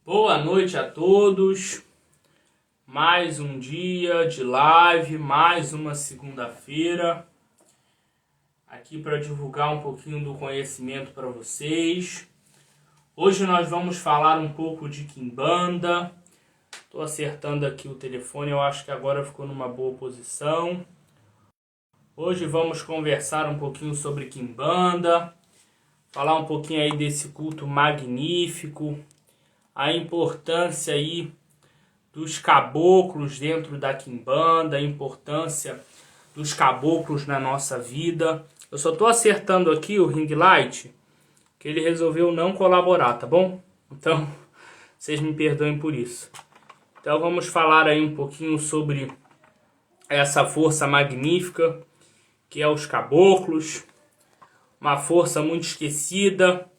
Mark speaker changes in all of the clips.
Speaker 1: Boa noite a todos, mais um dia de live, mais uma segunda-feira, aqui para divulgar um pouquinho do conhecimento para vocês. Hoje nós vamos falar um pouco de Quimbanda. Estou acertando aqui o telefone, eu acho que agora ficou numa boa posição. Hoje vamos conversar um pouquinho sobre Quimbanda, falar um pouquinho aí desse culto magnífico, a importância aí dos caboclos dentro da Quimbanda, a importância dos caboclos na nossa vida. Eu só estou acertando aqui o ring light, que ele resolveu não colaborar, tá bom? Então, vocês me perdoem por isso. Então vamos falar aí um pouquinho sobre essa força magnífica que é os caboclos, uma força muito esquecida,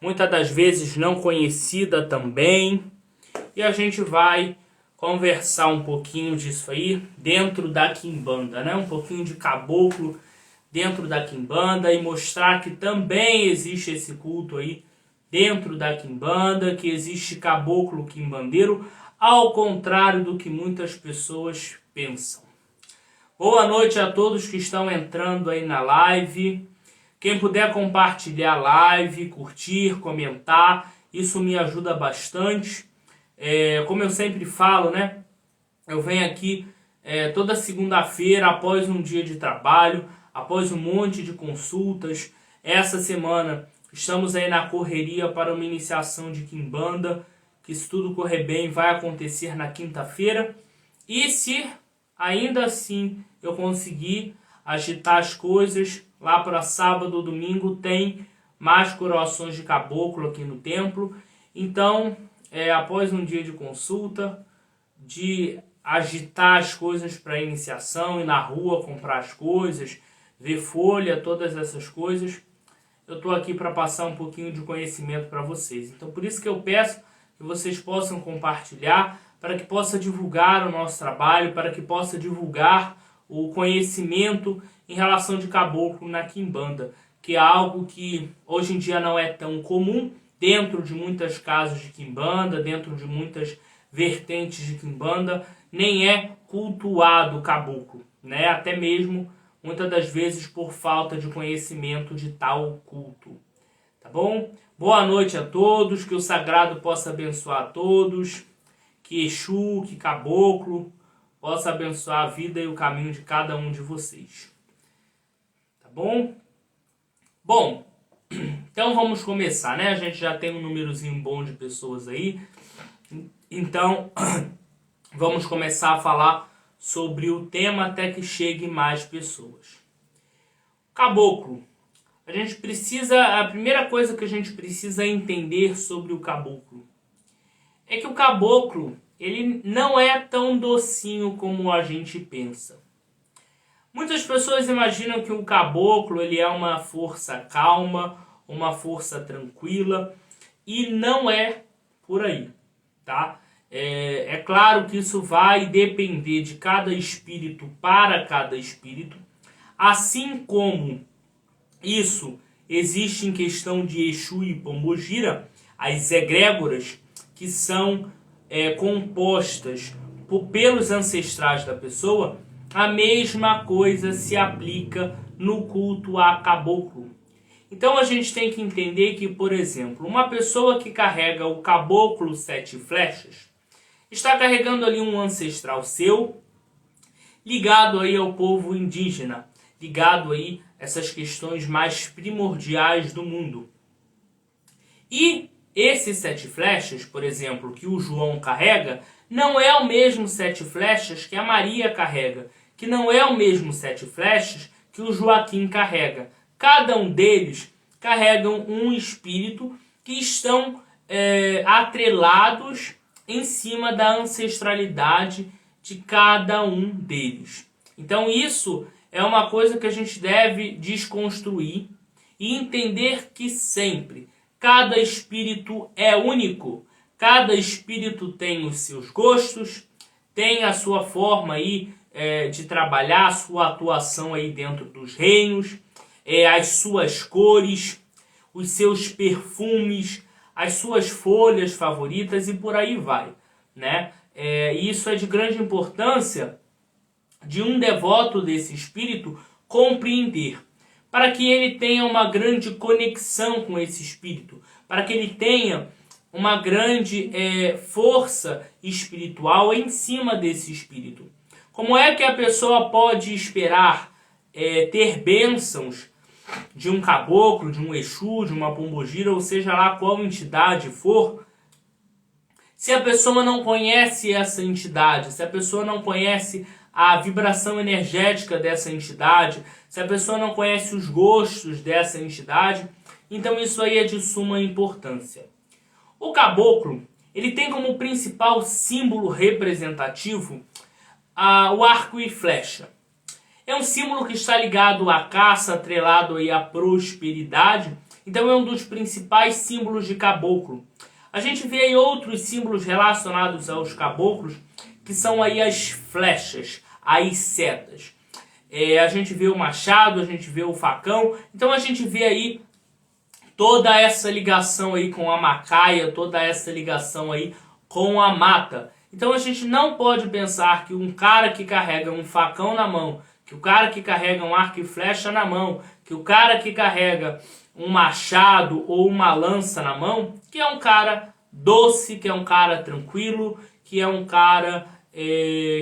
Speaker 1: muitas das vezes não conhecida também, e a gente vai conversar um pouquinho disso aí dentro da Quimbanda, né? Um pouquinho de caboclo dentro da Quimbanda e mostrar que também existe esse culto aí dentro da Quimbanda, que existe caboclo quimbandeiro, ao contrário do que muitas pessoas pensam. Boa noite a todos que estão entrando aí na live. Quem puder compartilhar a live, curtir, comentar, isso me ajuda bastante. Como eu sempre falo, né? Eu venho aqui toda segunda-feira, após um dia de trabalho, após um monte de consultas. Essa semana estamos aí na correria para uma iniciação de Quimbanda, que se tudo correr bem vai acontecer na quinta-feira. E se ainda assim eu conseguir agitar as coisas, lá para sábado ou domingo tem mais coroações de caboclo aqui no templo. Então, após um dia de consulta, de agitar as coisas para iniciação, ir na rua comprar as coisas, ver folha, todas essas coisas, eu estou aqui para passar um pouquinho de conhecimento para vocês. Então, por isso que eu peço que vocês possam compartilhar, para que possa divulgar o nosso trabalho, para que possa divulgar o conhecimento em relação de caboclo na Quimbanda, que é algo que hoje em dia não é tão comum dentro de muitas casas de Quimbanda, dentro de muitas vertentes de Quimbanda, nem é cultuado o caboclo, né? Até mesmo muitas das vezes por falta de conhecimento de tal culto. Tá bom? Boa noite a todos, que o sagrado possa abençoar a todos, que Exu, que caboclo possa abençoar a vida e o caminho de cada um de vocês. Tá bom? Bom, então vamos começar, né? A gente já tem um númerozinho bom de pessoas aí. Então, vamos começar a falar sobre o tema até que chegue mais pessoas. Caboclo. A primeira coisa que a gente precisa entender sobre o caboclo é que o caboclo, ele não é tão docinho como a gente pensa. Muitas pessoas imaginam que o caboclo ele é uma força calma, uma força tranquila, e não é por aí, tá? É claro que isso vai depender de cada espírito para cada espírito, assim como isso existe em questão de Exu e Pombogira, as egrégoras que são compostas pelos ancestrais da pessoa. A mesma coisa se aplica no culto a caboclo. Então a gente tem que entender que, por exemplo, uma pessoa que carrega o caboclo 7 flechas está carregando ali um ancestral seu, ligado aí ao povo indígena, ligado aí a essas questões mais primordiais do mundo. E esses 7 flechas, por exemplo, que o João carrega, não é o mesmo 7 flechas que a Maria carrega, que não é o mesmo 7 flechas que o Joaquim carrega. Cada um deles carregam um espírito que estão atrelados em cima da ancestralidade de cada um deles. Então isso é uma coisa que a gente deve desconstruir e entender que sempre cada espírito é único, cada espírito tem os seus gostos, tem a sua forma aí de trabalhar, a sua atuação aí dentro dos reinos, as suas cores, os seus perfumes, as suas folhas favoritas e por aí vai, né? Isso é de grande importância de um devoto desse espírito compreender, para que ele tenha uma grande conexão com esse espírito, para que ele tenha uma grande força espiritual em cima desse espírito. Como é que a pessoa pode esperar ter bênçãos de um caboclo, de um exu, de uma pombogira, ou seja lá qual entidade for, se a pessoa não conhece essa entidade, se a pessoa não conhece a vibração energética dessa entidade, se a pessoa não conhece os gostos dessa entidade, então isso aí é de suma importância. O caboclo, ele tem como principal símbolo representativo o arco e flecha. É um símbolo que está ligado à caça, atrelado aí à prosperidade, então é um dos principais símbolos de caboclo. A gente vê aí outros símbolos relacionados aos caboclos, que são aí as flechas, as setas. A gente vê o machado, a gente vê o facão, então a gente vê aí toda essa ligação aí com a macaia, toda essa ligação aí com a mata. Então a gente não pode pensar que um cara que carrega um facão na mão, que o cara que carrega um arco e flecha na mão, que o cara que carrega um machado ou uma lança na mão, que é um cara doce, que é um cara tranquilo, que é um cara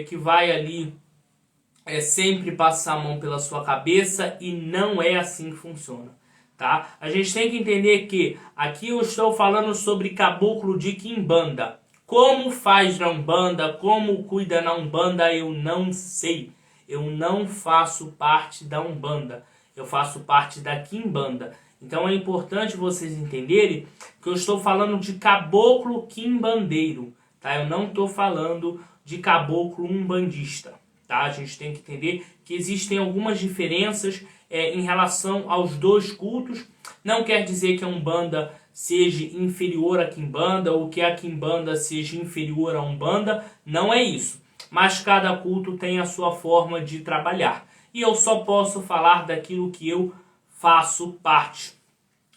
Speaker 1: que vai ali sempre passar a mão pela sua cabeça, e não é assim que funciona. Tá? A gente tem que entender que aqui eu estou falando sobre caboclo de quimbanda. Como faz na Umbanda, como cuida na Umbanda, eu não sei. Eu não faço parte da Umbanda, eu faço parte da quimbanda. Então é importante vocês entenderem que eu estou falando de caboclo quimbandeiro, tá? Eu não estou falando de caboclo umbandista, tá? A gente tem que entender que existem algumas diferenças em relação aos dois cultos. Não quer dizer que a Umbanda seja inferior à quimbanda ou que a quimbanda seja inferior à Umbanda, não é isso. Mas cada culto tem a sua forma de trabalhar. E eu só posso falar daquilo que eu faço parte.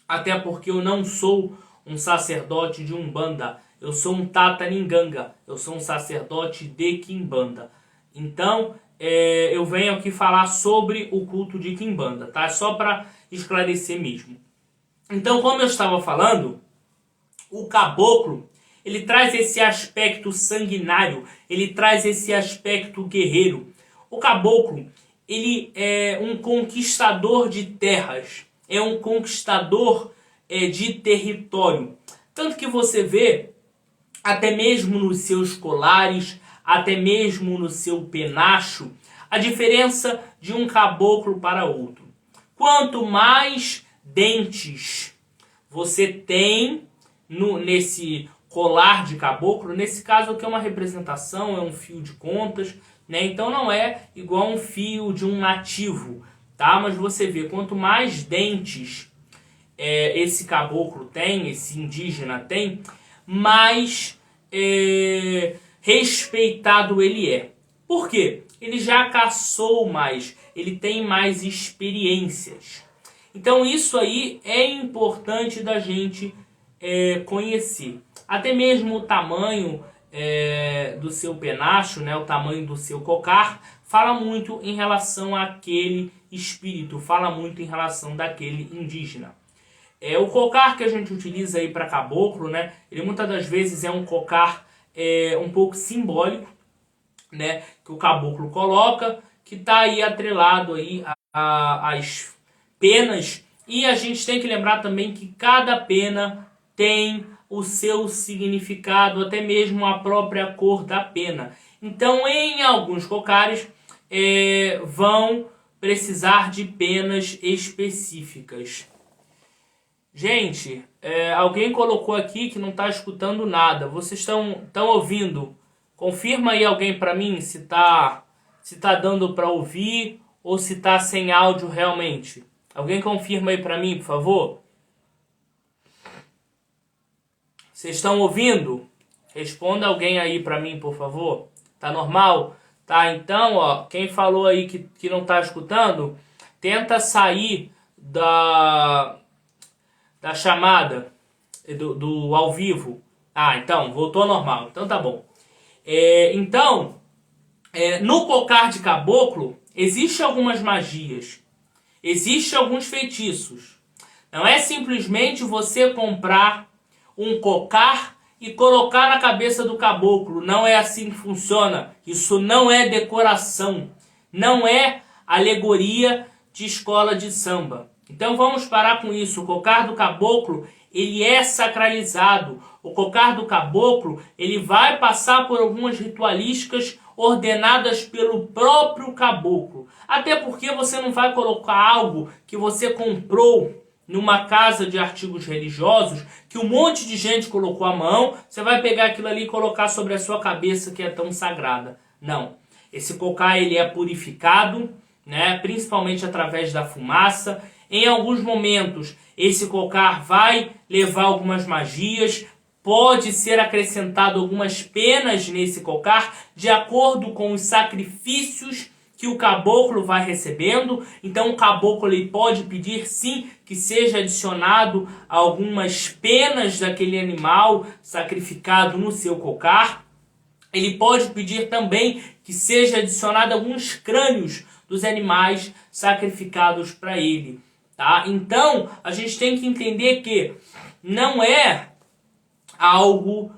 Speaker 1: Até porque eu não sou um sacerdote de Umbanda. Eu sou um Tataninganga. Eu sou um sacerdote de quimbanda. Então, eu venho aqui falar sobre o culto de quimbanda, tá? Só para esclarecer mesmo. Então, como eu estava falando, o caboclo, ele traz esse aspecto sanguinário, ele traz esse aspecto guerreiro. O caboclo, ele é um conquistador de terras, é um conquistador de território. Tanto que você vê, até mesmo nos seus colares, até mesmo no seu penacho, a diferença de um caboclo para outro. Quanto mais dentes você tem nesse colar de caboclo, nesse caso aqui é uma representação, é um fio de contas, né? Então não é igual um fio de um nativo, tá? Mas você vê, quanto mais dentes esse caboclo tem, esse indígena tem, mais respeitado ele é. Por quê? Ele já caçou mais, ele tem mais experiências. Então isso aí é importante da gente conhecer. Até mesmo o tamanho do seu penacho, né, o tamanho do seu cocar, fala muito em relação àquele espírito, fala muito em relação daquele indígena. O cocar que a gente utiliza aí para caboclo, né, ele muitas das vezes é um cocar um pouco simbólico, né, que o caboclo coloca, que está aí atrelado aí às penas, e a gente tem que lembrar também que cada pena tem o seu significado, até mesmo a própria cor da pena. Então, em alguns cocares, vão precisar de penas específicas. Gente, alguém colocou aqui que não está escutando nada. Vocês estão ouvindo? Confirma aí alguém para mim se tá dando para ouvir ou se tá sem áudio realmente. Alguém confirma aí para mim, por favor? Vocês estão ouvindo? Responda alguém aí para mim, por favor. Tá normal? Tá, então, ó, quem falou aí que não tá escutando, tenta sair da chamada. do ao vivo. Ah, então, voltou ao normal. Então tá bom. No cocar de caboclo, existem algumas magias. Existem alguns feitiços. Não é simplesmente você comprar um cocar e colocar na cabeça do caboclo. Não é assim que funciona. Isso não é decoração. Não é alegoria de escola de samba. Então vamos parar com isso. O cocar do caboclo, ele é sacralizado. O cocar do caboclo, ele vai passar por algumas ritualísticas ordenadas pelo próprio caboclo. Até porque você não vai colocar algo que você comprou numa casa de artigos religiosos, que um monte de gente colocou a mão, você vai pegar aquilo ali e colocar sobre a sua cabeça que é tão sagrada. Não. Esse cocar, ele é purificado, né, principalmente através da fumaça. Em alguns momentos, esse cocar vai levar algumas magias, pode ser acrescentado algumas penas nesse cocar, de acordo com os sacrifícios que o caboclo vai recebendo. Então o caboclo ele pode pedir sim que seja adicionado algumas penas daquele animal sacrificado no seu cocar. Ele pode pedir também que seja adicionado alguns crânios dos animais sacrificados para ele. Tá? Então, a gente tem que entender que não é algo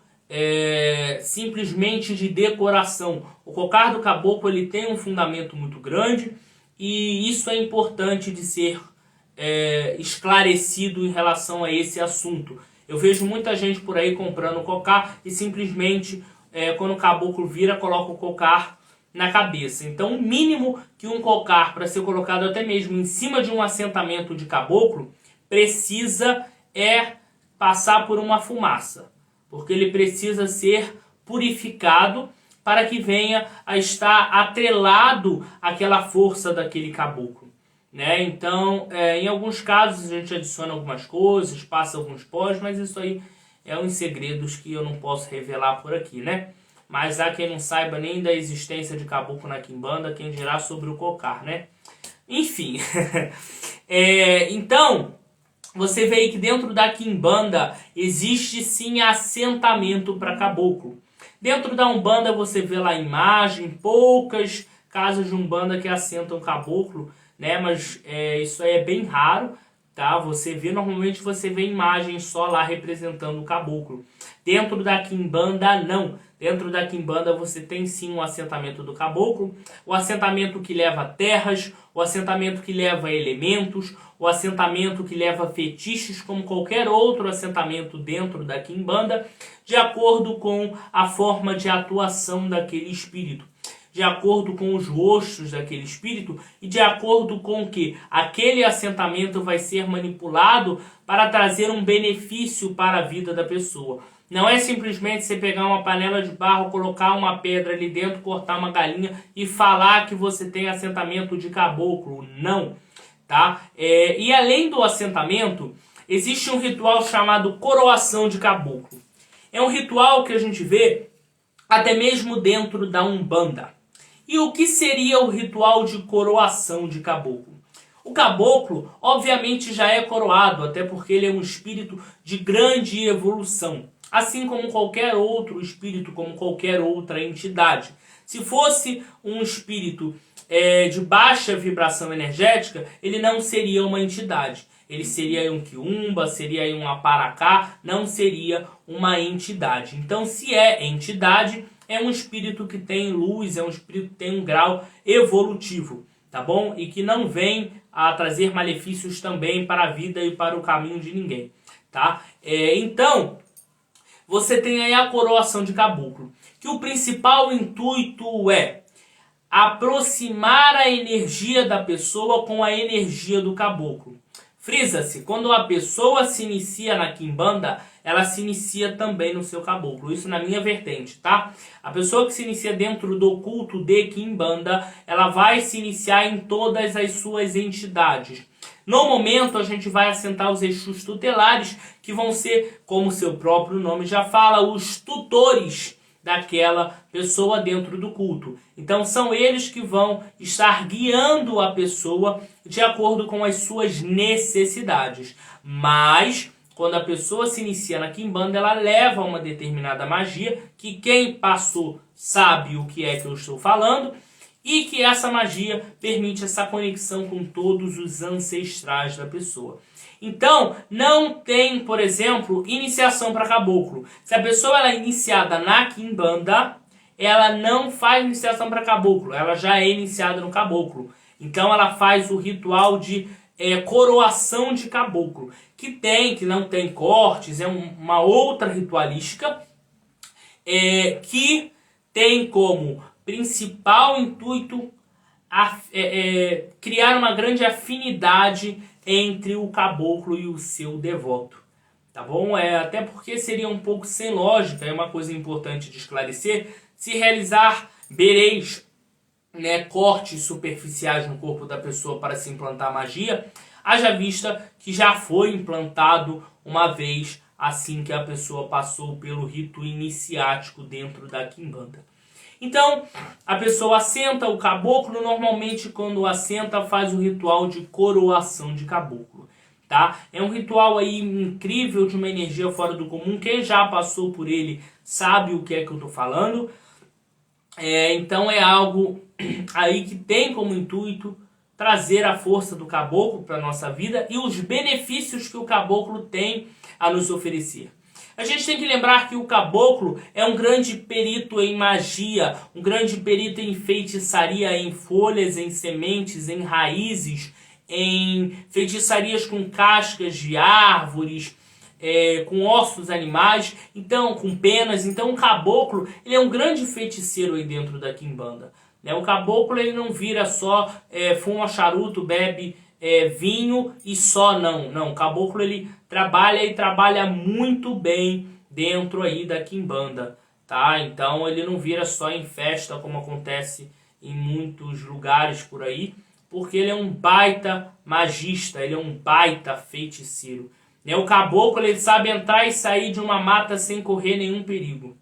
Speaker 1: simplesmente de decoração. O cocar do caboclo ele tem um fundamento muito grande e isso é importante de ser esclarecido em relação a esse assunto. Eu vejo muita gente por aí comprando cocar e simplesmente, quando o caboclo vira, coloca o cocar na cabeça. Então, o mínimo que um cocar, para ser colocado até mesmo em cima de um assentamento de caboclo, precisa passar por uma fumaça, porque ele precisa ser purificado para que venha a estar atrelado àquela força daquele caboclo, né? Então, em alguns casos a gente adiciona algumas coisas, passa alguns pós, mas isso aí é uns segredos que eu não posso revelar por aqui, né? Mas há quem não saiba nem da existência de caboclo na quimbanda, quem dirá sobre o cocar, né? Enfim. Então, você vê aí que dentro da quimbanda existe sim assentamento para caboclo. Dentro da umbanda você vê lá a imagem, poucas casas de umbanda que assentam caboclo, né? Mas isso aí é bem raro, tá? Normalmente você vê imagens só lá representando o caboclo. Dentro da quimbanda, não. Dentro da quimbanda você tem sim um assentamento do caboclo, o assentamento que leva terras, o assentamento que leva elementos, o assentamento que leva fetiches, como qualquer outro assentamento dentro da quimbanda, de acordo com a forma de atuação daquele espírito, de acordo com os rostos daquele espírito e de acordo com que aquele assentamento vai ser manipulado para trazer um benefício para a vida da pessoa. Não é simplesmente você pegar uma panela de barro, colocar uma pedra ali dentro, cortar uma galinha e falar que você tem assentamento de caboclo. Não. Tá? E além do assentamento, existe um ritual chamado coroação de caboclo. É um ritual que a gente vê até mesmo dentro da Umbanda. E o que seria o ritual de coroação de caboclo? O caboclo, obviamente, já é coroado, até porque ele é um espírito de grande evolução. Assim como qualquer outro espírito, como qualquer outra entidade. Se fosse um espírito de baixa vibração energética, ele não seria uma entidade. Ele seria um quiumba, seria um aparacá, não seria uma entidade. Então, se é entidade, é um espírito que tem luz, é um espírito que tem um grau evolutivo, tá bom? E que não vem a trazer malefícios também para a vida e para o caminho de ninguém, tá? Então, você tem aí a coroação de caboclo, que o principal intuito é aproximar a energia da pessoa com a energia do caboclo. Frisa-se, quando a pessoa se inicia na quimbanda, ela se inicia também no seu caboclo. Isso na minha vertente, tá? A pessoa que se inicia dentro do culto de quimbanda, ela vai se iniciar em todas as suas entidades. No momento, a gente vai assentar os Exus tutelares, que vão ser, como seu próprio nome já fala, os tutores daquela pessoa dentro do culto. Então são eles que vão estar guiando a pessoa de acordo com as suas necessidades. Mas quando a pessoa se inicia na quimbanda, ela leva uma determinada magia, que quem passou sabe o que é que eu estou falando, e que essa magia permite essa conexão com todos os ancestrais da pessoa. Então, não tem, por exemplo, iniciação para caboclo. Se a pessoa ela é iniciada na quimbanda, ela não faz iniciação para caboclo, ela já é iniciada no caboclo. Então ela faz o ritual de coroação de caboclo, que não tem cortes, é uma outra ritualística que tem como principal intuito criar uma grande afinidade entre o caboclo e o seu devoto. Tá bom? Até porque seria um pouco sem lógica, é uma coisa importante de esclarecer, se realizar bereis, cortes superficiais no corpo da pessoa para se implantar magia, haja vista que já foi implantado uma vez assim que a pessoa passou pelo rito iniciático dentro da quimbanda. Então, a pessoa assenta o caboclo, normalmente quando assenta faz o ritual de coroação de caboclo. Tá? É um ritual aí incrível, de uma energia fora do comum. Quem já passou por ele sabe o que é que eu estou falando. Então é algo aí que tem como intuito trazer a força do caboclo para a nossa vida e os benefícios que o caboclo tem a nos oferecer. A gente tem que lembrar que o caboclo é um grande perito em magia, um grande perito em feitiçaria, em folhas, em sementes, em raízes, em feitiçarias com cascas de árvores, com ossos animais, então com penas. Então o caboclo ele é um grande feiticeiro aí dentro da quimbanda. O caboclo ele não vira só fuma charuto, bebe vinho e só não. Não, o caboclo ele trabalha muito bem dentro aí da quimbanda, tá? Então ele não vira só em festa como acontece em muitos lugares por aí, porque ele é um baita magista, ele é um baita feiticeiro. O caboclo ele sabe entrar e sair de uma mata sem correr nenhum perigo.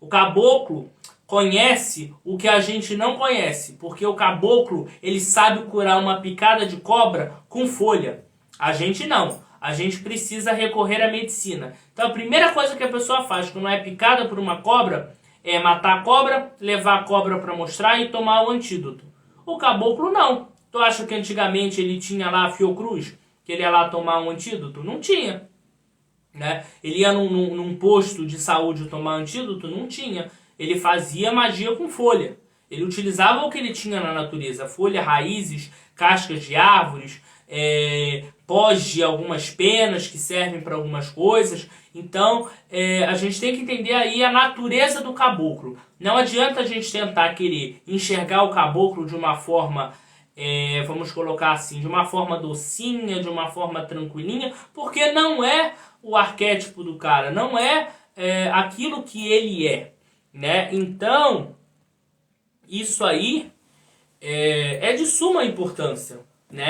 Speaker 1: O caboclo conhece o que a gente não conhece, porque o caboclo ele sabe curar uma picada de cobra com folha. A gente não. A gente precisa recorrer à medicina. Então a primeira coisa que a pessoa faz quando é picada por uma cobra é matar a cobra, levar a cobra para mostrar e tomar o antídoto. O caboclo não. Tu acha que antigamente ele tinha lá a Fiocruz? Que ele ia lá tomar um antídoto? Não tinha. Ele ia num posto de saúde tomar antídoto? Não tinha. Ele fazia magia com folha. Ele utilizava o que ele tinha na natureza. Folha, raízes, cascas de árvores, pós de algumas penas que servem para algumas coisas. Então, a gente tem que entender aí a natureza do caboclo. Não adianta a gente tentar querer enxergar o caboclo de uma forma, vamos colocar assim, de uma forma docinha, de uma forma tranquilinha, porque não é o arquétipo do cara, não é aquilo que ele é. Então, isso aí é de suma importância.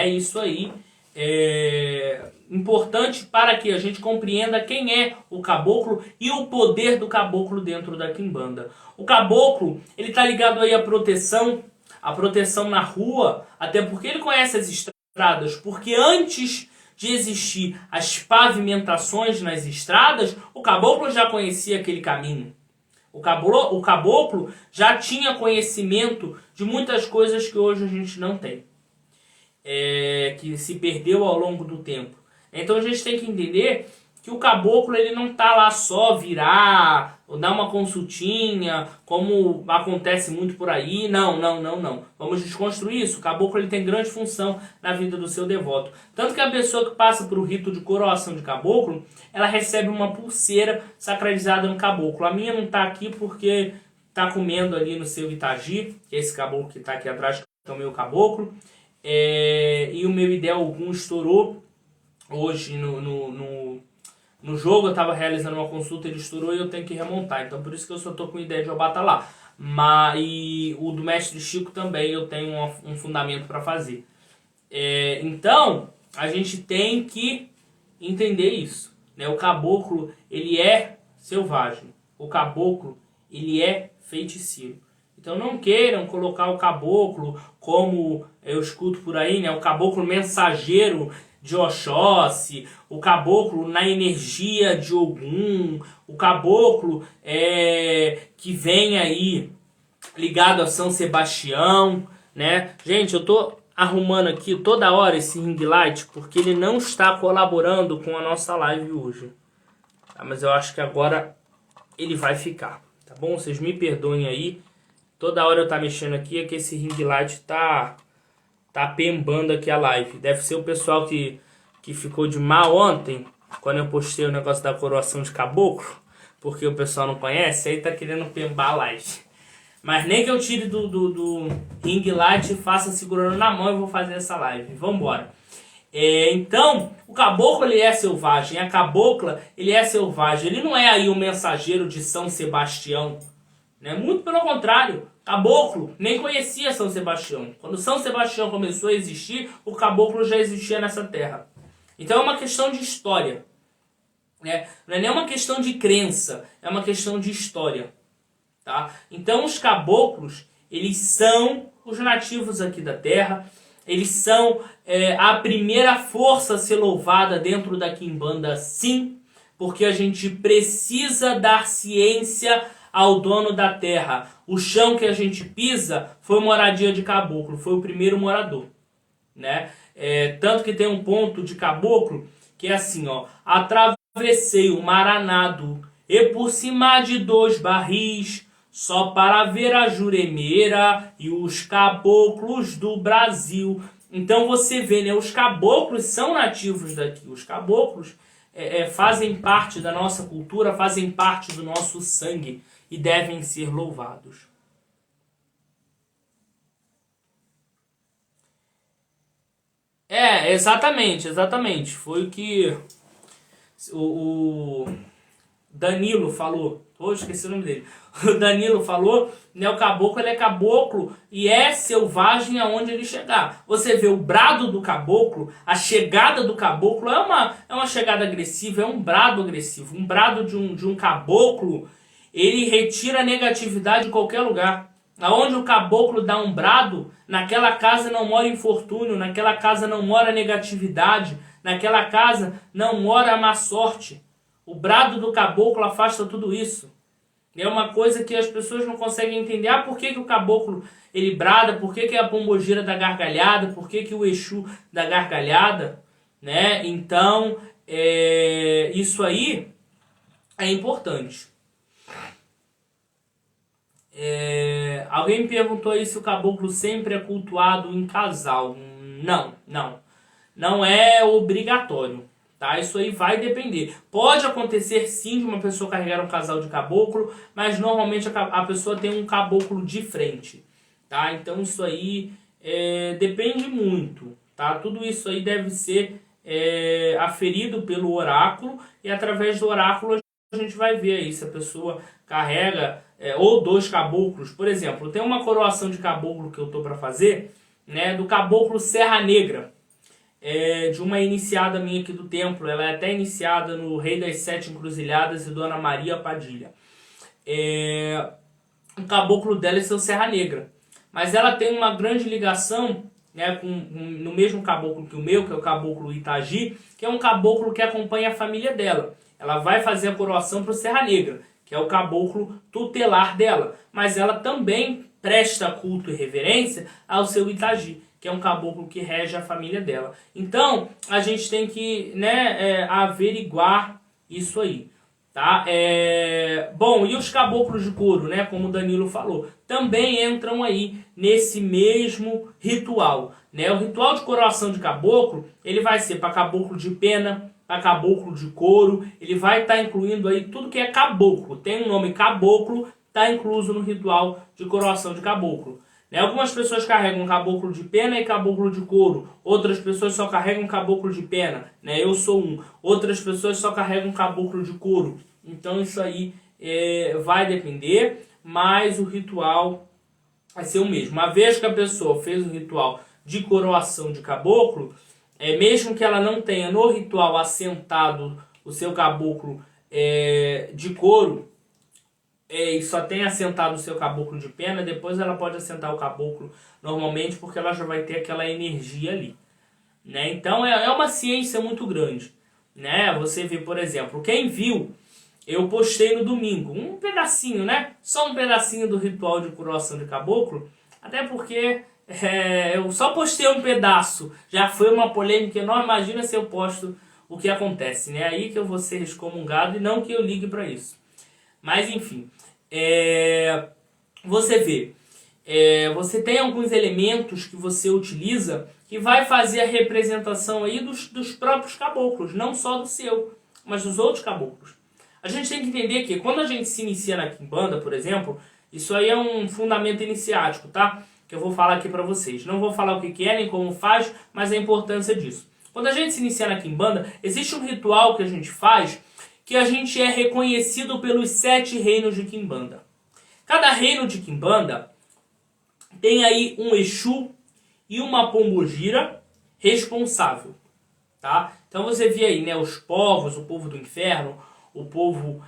Speaker 1: Isso aí é importante para que a gente compreenda quem é o caboclo e o poder do caboclo dentro da quimbanda. O caboclo ele está ligado aí à proteção na rua, até porque ele conhece as estradas, porque antes de existir as pavimentações nas estradas, o caboclo já conhecia aquele caminho. O caboclo já tinha conhecimento de muitas coisas que hoje a gente não tem. Que se perdeu ao longo do tempo. Então a gente tem que entender que o caboclo ele não está lá só virar ou dar uma consultinha, como acontece muito por aí. Não. Vamos desconstruir isso. O caboclo ele tem grande função na vida do seu devoto. Tanto que a pessoa que passa por o rito de coroação de caboclo, ela recebe uma pulseira sacralizada no caboclo. A minha não está aqui porque está comendo ali no seu Itagi, que é esse caboclo que está aqui atrás, que é o meu caboclo. E o meu Idel algum estourou hoje no jogo. Eu estava realizando uma consulta, ele estourou e eu tenho que remontar. Então por isso que eu só estou com ideia de eu bater lá. E o do Mestre Chico também eu tenho um fundamento para fazer. Então a gente tem que entender isso. O caboclo ele é selvagem. O caboclo ele é feiticeiro. Então não queiram colocar o caboclo como eu escuto por aí, o caboclo mensageiro de Oxóssi, o caboclo na energia de Ogum, o caboclo que vem aí ligado a São Sebastião, né? Gente, eu tô arrumando aqui toda hora esse ring light porque ele não está colaborando com a nossa live hoje. Tá? Mas eu acho que agora ele vai ficar, tá bom? Vocês me perdoem aí. Toda hora eu tá mexendo aqui, é que esse ring light tá pembando aqui a live. Deve ser o pessoal que ficou de mal ontem, quando eu postei o negócio da coroação de caboclo, porque o pessoal não conhece, aí tá querendo pembar a live. Mas nem que eu tire do ring light e faça segurando na mão, eu vou fazer essa live. Vambora. Então, o caboclo ele é selvagem, a cabocla ele é selvagem. Ele não é aí o mensageiro de São Sebastião, né? Muito pelo contrário. Caboclo nem conhecia São Sebastião. Quando São Sebastião começou a existir, o caboclo já existia nessa terra. Então é uma questão de história, né? Não é nem uma questão de crença, é uma questão de história, tá? Então os caboclos, eles são os nativos aqui da terra, eles são a primeira força a ser louvada dentro da Quimbanda, sim, porque a gente precisa dar ciência ao dono da terra. O chão que a gente pisa foi moradia de caboclo, foi o primeiro morador, né? Tanto que tem um ponto de caboclo que é assim, ó: atravessei o Maranado e por cima de 2 barris, só para ver a Juremeira e os caboclos do Brasil. Então você vê, né? Os caboclos são nativos daqui. Os caboclos fazem parte da nossa cultura, fazem parte do nosso sangue e devem ser louvados. Exatamente. Foi o que o Danilo falou. Esqueci o nome dele. O Danilo falou, né? O caboclo ele é caboclo e é selvagem aonde ele chegar. Você vê o brado do caboclo, a chegada do caboclo é uma chegada agressiva, é um brado agressivo. Um brado de um caboclo, ele retira a negatividade de qualquer lugar. Aonde o caboclo dá um brado, naquela casa não mora infortúnio, naquela casa não mora negatividade, naquela casa não mora má sorte. O brado do caboclo afasta tudo isso. É uma coisa que as pessoas não conseguem entender. Por que o caboclo ele brada? Por que a pombogira da gargalhada? Por que o Exu da gargalhada? Né? Então, isso aí é importante. Alguém me perguntou aí se o caboclo sempre é cultuado em casal. Não. Não é obrigatório. Tá? Isso aí vai depender. Pode acontecer sim de uma pessoa carregar um casal de caboclo, mas normalmente a pessoa tem um caboclo de frente. Tá? Então isso aí depende muito. Tá? Tudo isso aí deve ser aferido pelo oráculo, e através do oráculo a gente vai ver aí se a pessoa carrega ou 2 caboclos. Por exemplo, tem uma coroação de caboclo que eu tô para fazer, né, do caboclo Serra Negra. De uma iniciada minha aqui do templo. Ela é até iniciada no Rei das 7 Encruzilhadas e Dona Maria Padilha. O caboclo dela é seu Serra Negra. Mas ela tem uma grande ligação, né, no mesmo caboclo que o meu, que é o caboclo Itagi, que é um caboclo que acompanha a família dela. Ela vai fazer a coroação para o Serra Negra, que é o caboclo tutelar dela. Mas ela também presta culto e reverência ao seu Itagi, que é um caboclo que rege a família dela. Então, a gente tem que, né, averiguar isso aí. Tá? Bom, e os caboclos de couro, né, como o Danilo falou, também entram aí nesse mesmo ritual. Né? O ritual de coroação de caboclo, ele vai ser para caboclo de pena, para caboclo de couro, ele vai estar incluindo aí tudo que é caboclo. Tem o nome caboclo, está incluso no ritual de coroação de caboclo. Algumas pessoas carregam caboclo de pena e caboclo de couro. Outras pessoas só carregam caboclo de pena. Eu sou um. Outras pessoas só carregam caboclo de couro. Então isso aí vai depender, mas o ritual vai ser o mesmo. Uma vez que a pessoa fez o ritual de coroação de caboclo, mesmo que ela não tenha no ritual assentado o seu caboclo de couro, e só tem assentado o seu caboclo de pena, depois ela pode assentar o caboclo normalmente, porque ela já vai ter aquela energia ali. né? Então é uma ciência muito grande, né? Você vê, por exemplo, quem viu, eu postei no domingo um pedacinho, né? Só um pedacinho do ritual de coroação de caboclo, até porque eu só postei um pedaço, já foi uma polêmica enorme. Imagina se eu posto o que acontece, né? Aí que eu vou ser excomungado e não que eu ligue para isso. Mas enfim, você vê, você tem alguns elementos que você utiliza que vai fazer a representação aí dos próprios caboclos, não só do seu, mas dos outros caboclos. A gente tem que entender que quando a gente se inicia na quimbanda, por exemplo, isso aí é um fundamento iniciático, tá? Que eu vou falar aqui pra vocês. Não vou falar o que é nem como faz, mas a importância disso. Quando a gente se inicia na quimbanda, existe um ritual que a gente faz que a gente é reconhecido pelos 7 reinos de quimbanda. Cada reino de quimbanda tem aí um Exu e uma pombogira responsável, tá? Então você vê aí, né, os povos, o povo do inferno, o povo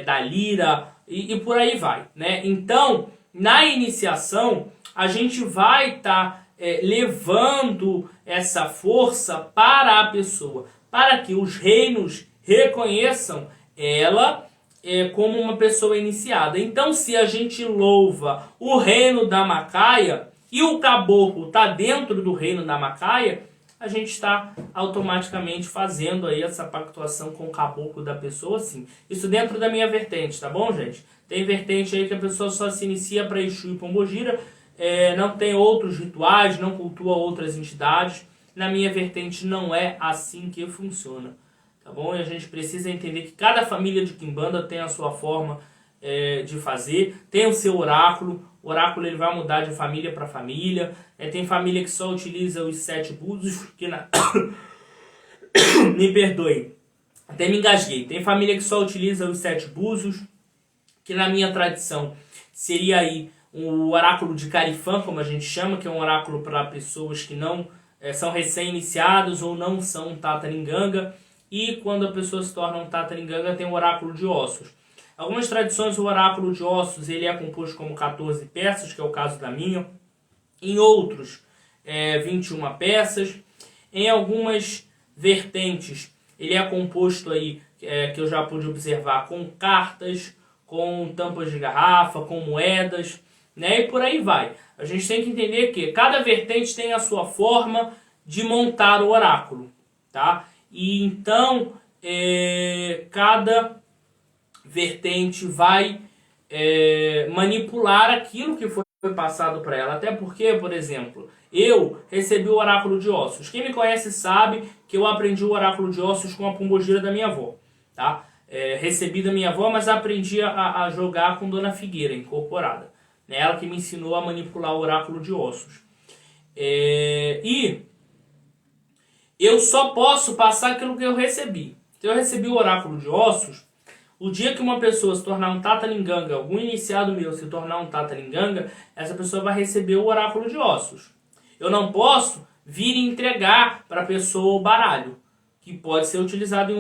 Speaker 1: da lira e por aí vai, né? Então, na iniciação, a gente vai estar levando essa força para a pessoa, para que os reinos reconheçam ela como uma pessoa iniciada. Então, se a gente louva o reino da Macaia e o caboclo está dentro do reino da Macaia, a gente está automaticamente fazendo aí essa pactuação com o caboclo da pessoa, sim. Isso dentro da minha vertente, tá bom, gente? Tem vertente aí que a pessoa só se inicia para Exu e Pombogira, não tem outros rituais, não cultua outras entidades. Na minha vertente não é assim que funciona, tá bom? E a gente precisa entender que cada família de quimbanda tem a sua forma de fazer, tem o seu oráculo. O oráculo ele vai mudar de família para família. Tem família que só utiliza os 7 búzios, que na... me perdoe, até me engasguei. Tem família que só utiliza os 7 búzios, que na minha tradição seria aí o oráculo de Carifã, como a gente chama, que é um oráculo para pessoas que não são recém-iniciados ou não são tataringanga. E quando a pessoa se torna um tataringanga, tem o oráculo de ossos. Algumas tradições, o oráculo de ossos ele é composto como 14 peças, que é o caso da minha. Em outros, 21 peças. Em algumas vertentes, ele é composto aí, que eu já pude observar, com cartas, com tampas de garrafa, com moedas, né? E por aí vai. A gente tem que entender que cada vertente tem a sua forma de montar o oráculo, tá? E então, cada vertente vai manipular aquilo que foi passado para ela. Até porque, por exemplo, eu recebi o oráculo de ossos. Quem me conhece sabe que eu aprendi o oráculo de ossos com a pombogira da minha avó, tá? Recebi da minha avó, mas aprendi a jogar com Dona Figueira, incorporada. Ela que me ensinou a manipular o oráculo de ossos. E eu só posso passar aquilo que eu recebi. Se eu recebi o oráculo de ossos, o dia que uma pessoa se tornar um tataringanga, algum iniciado meu se tornar um tataringanga, essa pessoa vai receber o oráculo de ossos. Eu não posso vir e entregar para a pessoa o baralho, que pode ser utilizado em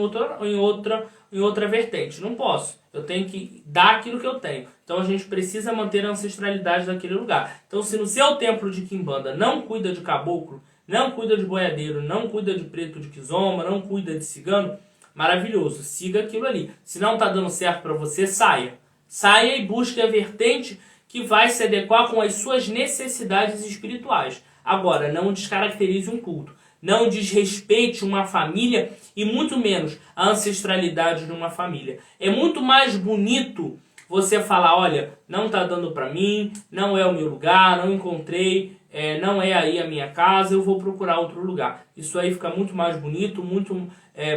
Speaker 1: outra vertente. Não posso. Eu tenho que dar aquilo que eu tenho. Então a gente precisa manter a ancestralidade daquele lugar. Então se no seu templo de quimbanda não cuida de caboclo, não cuida de boiadeiro, não cuida de preto de kizomba, não cuida de cigano, maravilhoso, siga aquilo ali. Se não está dando certo para você, saia. Saia e busque a vertente que vai se adequar com as suas necessidades espirituais. Agora, não descaracterize um culto. Não desrespeite uma família e muito menos a ancestralidade de uma família. É muito mais bonito você falar, olha, não está dando para mim, não é o meu lugar, não encontrei, não é aí a minha casa, eu vou procurar outro lugar. Isso aí fica muito mais bonito, muito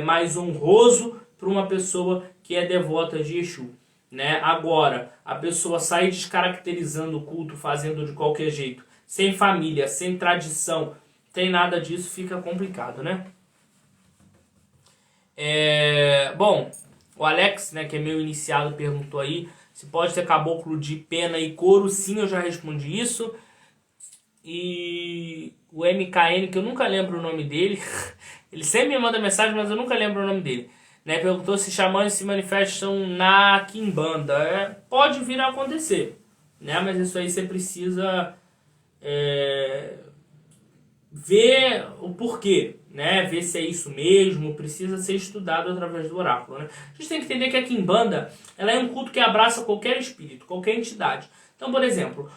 Speaker 1: mais honroso para uma pessoa que é devota de Exu, né? Agora, a pessoa sai descaracterizando o culto, fazendo de qualquer jeito, sem família, sem tradição, sem nada disso, fica complicado, né? Bom, o Alex, né, que é meu iniciado, perguntou aí se pode ter caboclo de pena e couro. Sim, eu já respondi isso. E o MKN, que eu nunca lembro o nome dele, ele sempre me manda mensagem, mas eu nunca lembro o nome dele, né? Perguntou se xamãs se manifestam na quimbanda. Pode vir a acontecer, né? Mas isso aí você precisa ver o porquê, né? Ver se é isso mesmo, precisa ser estudado através do oráculo, né? A gente tem que entender que a Quimbanda, ela é um culto que abraça qualquer espírito, qualquer entidade. Então, por exemplo,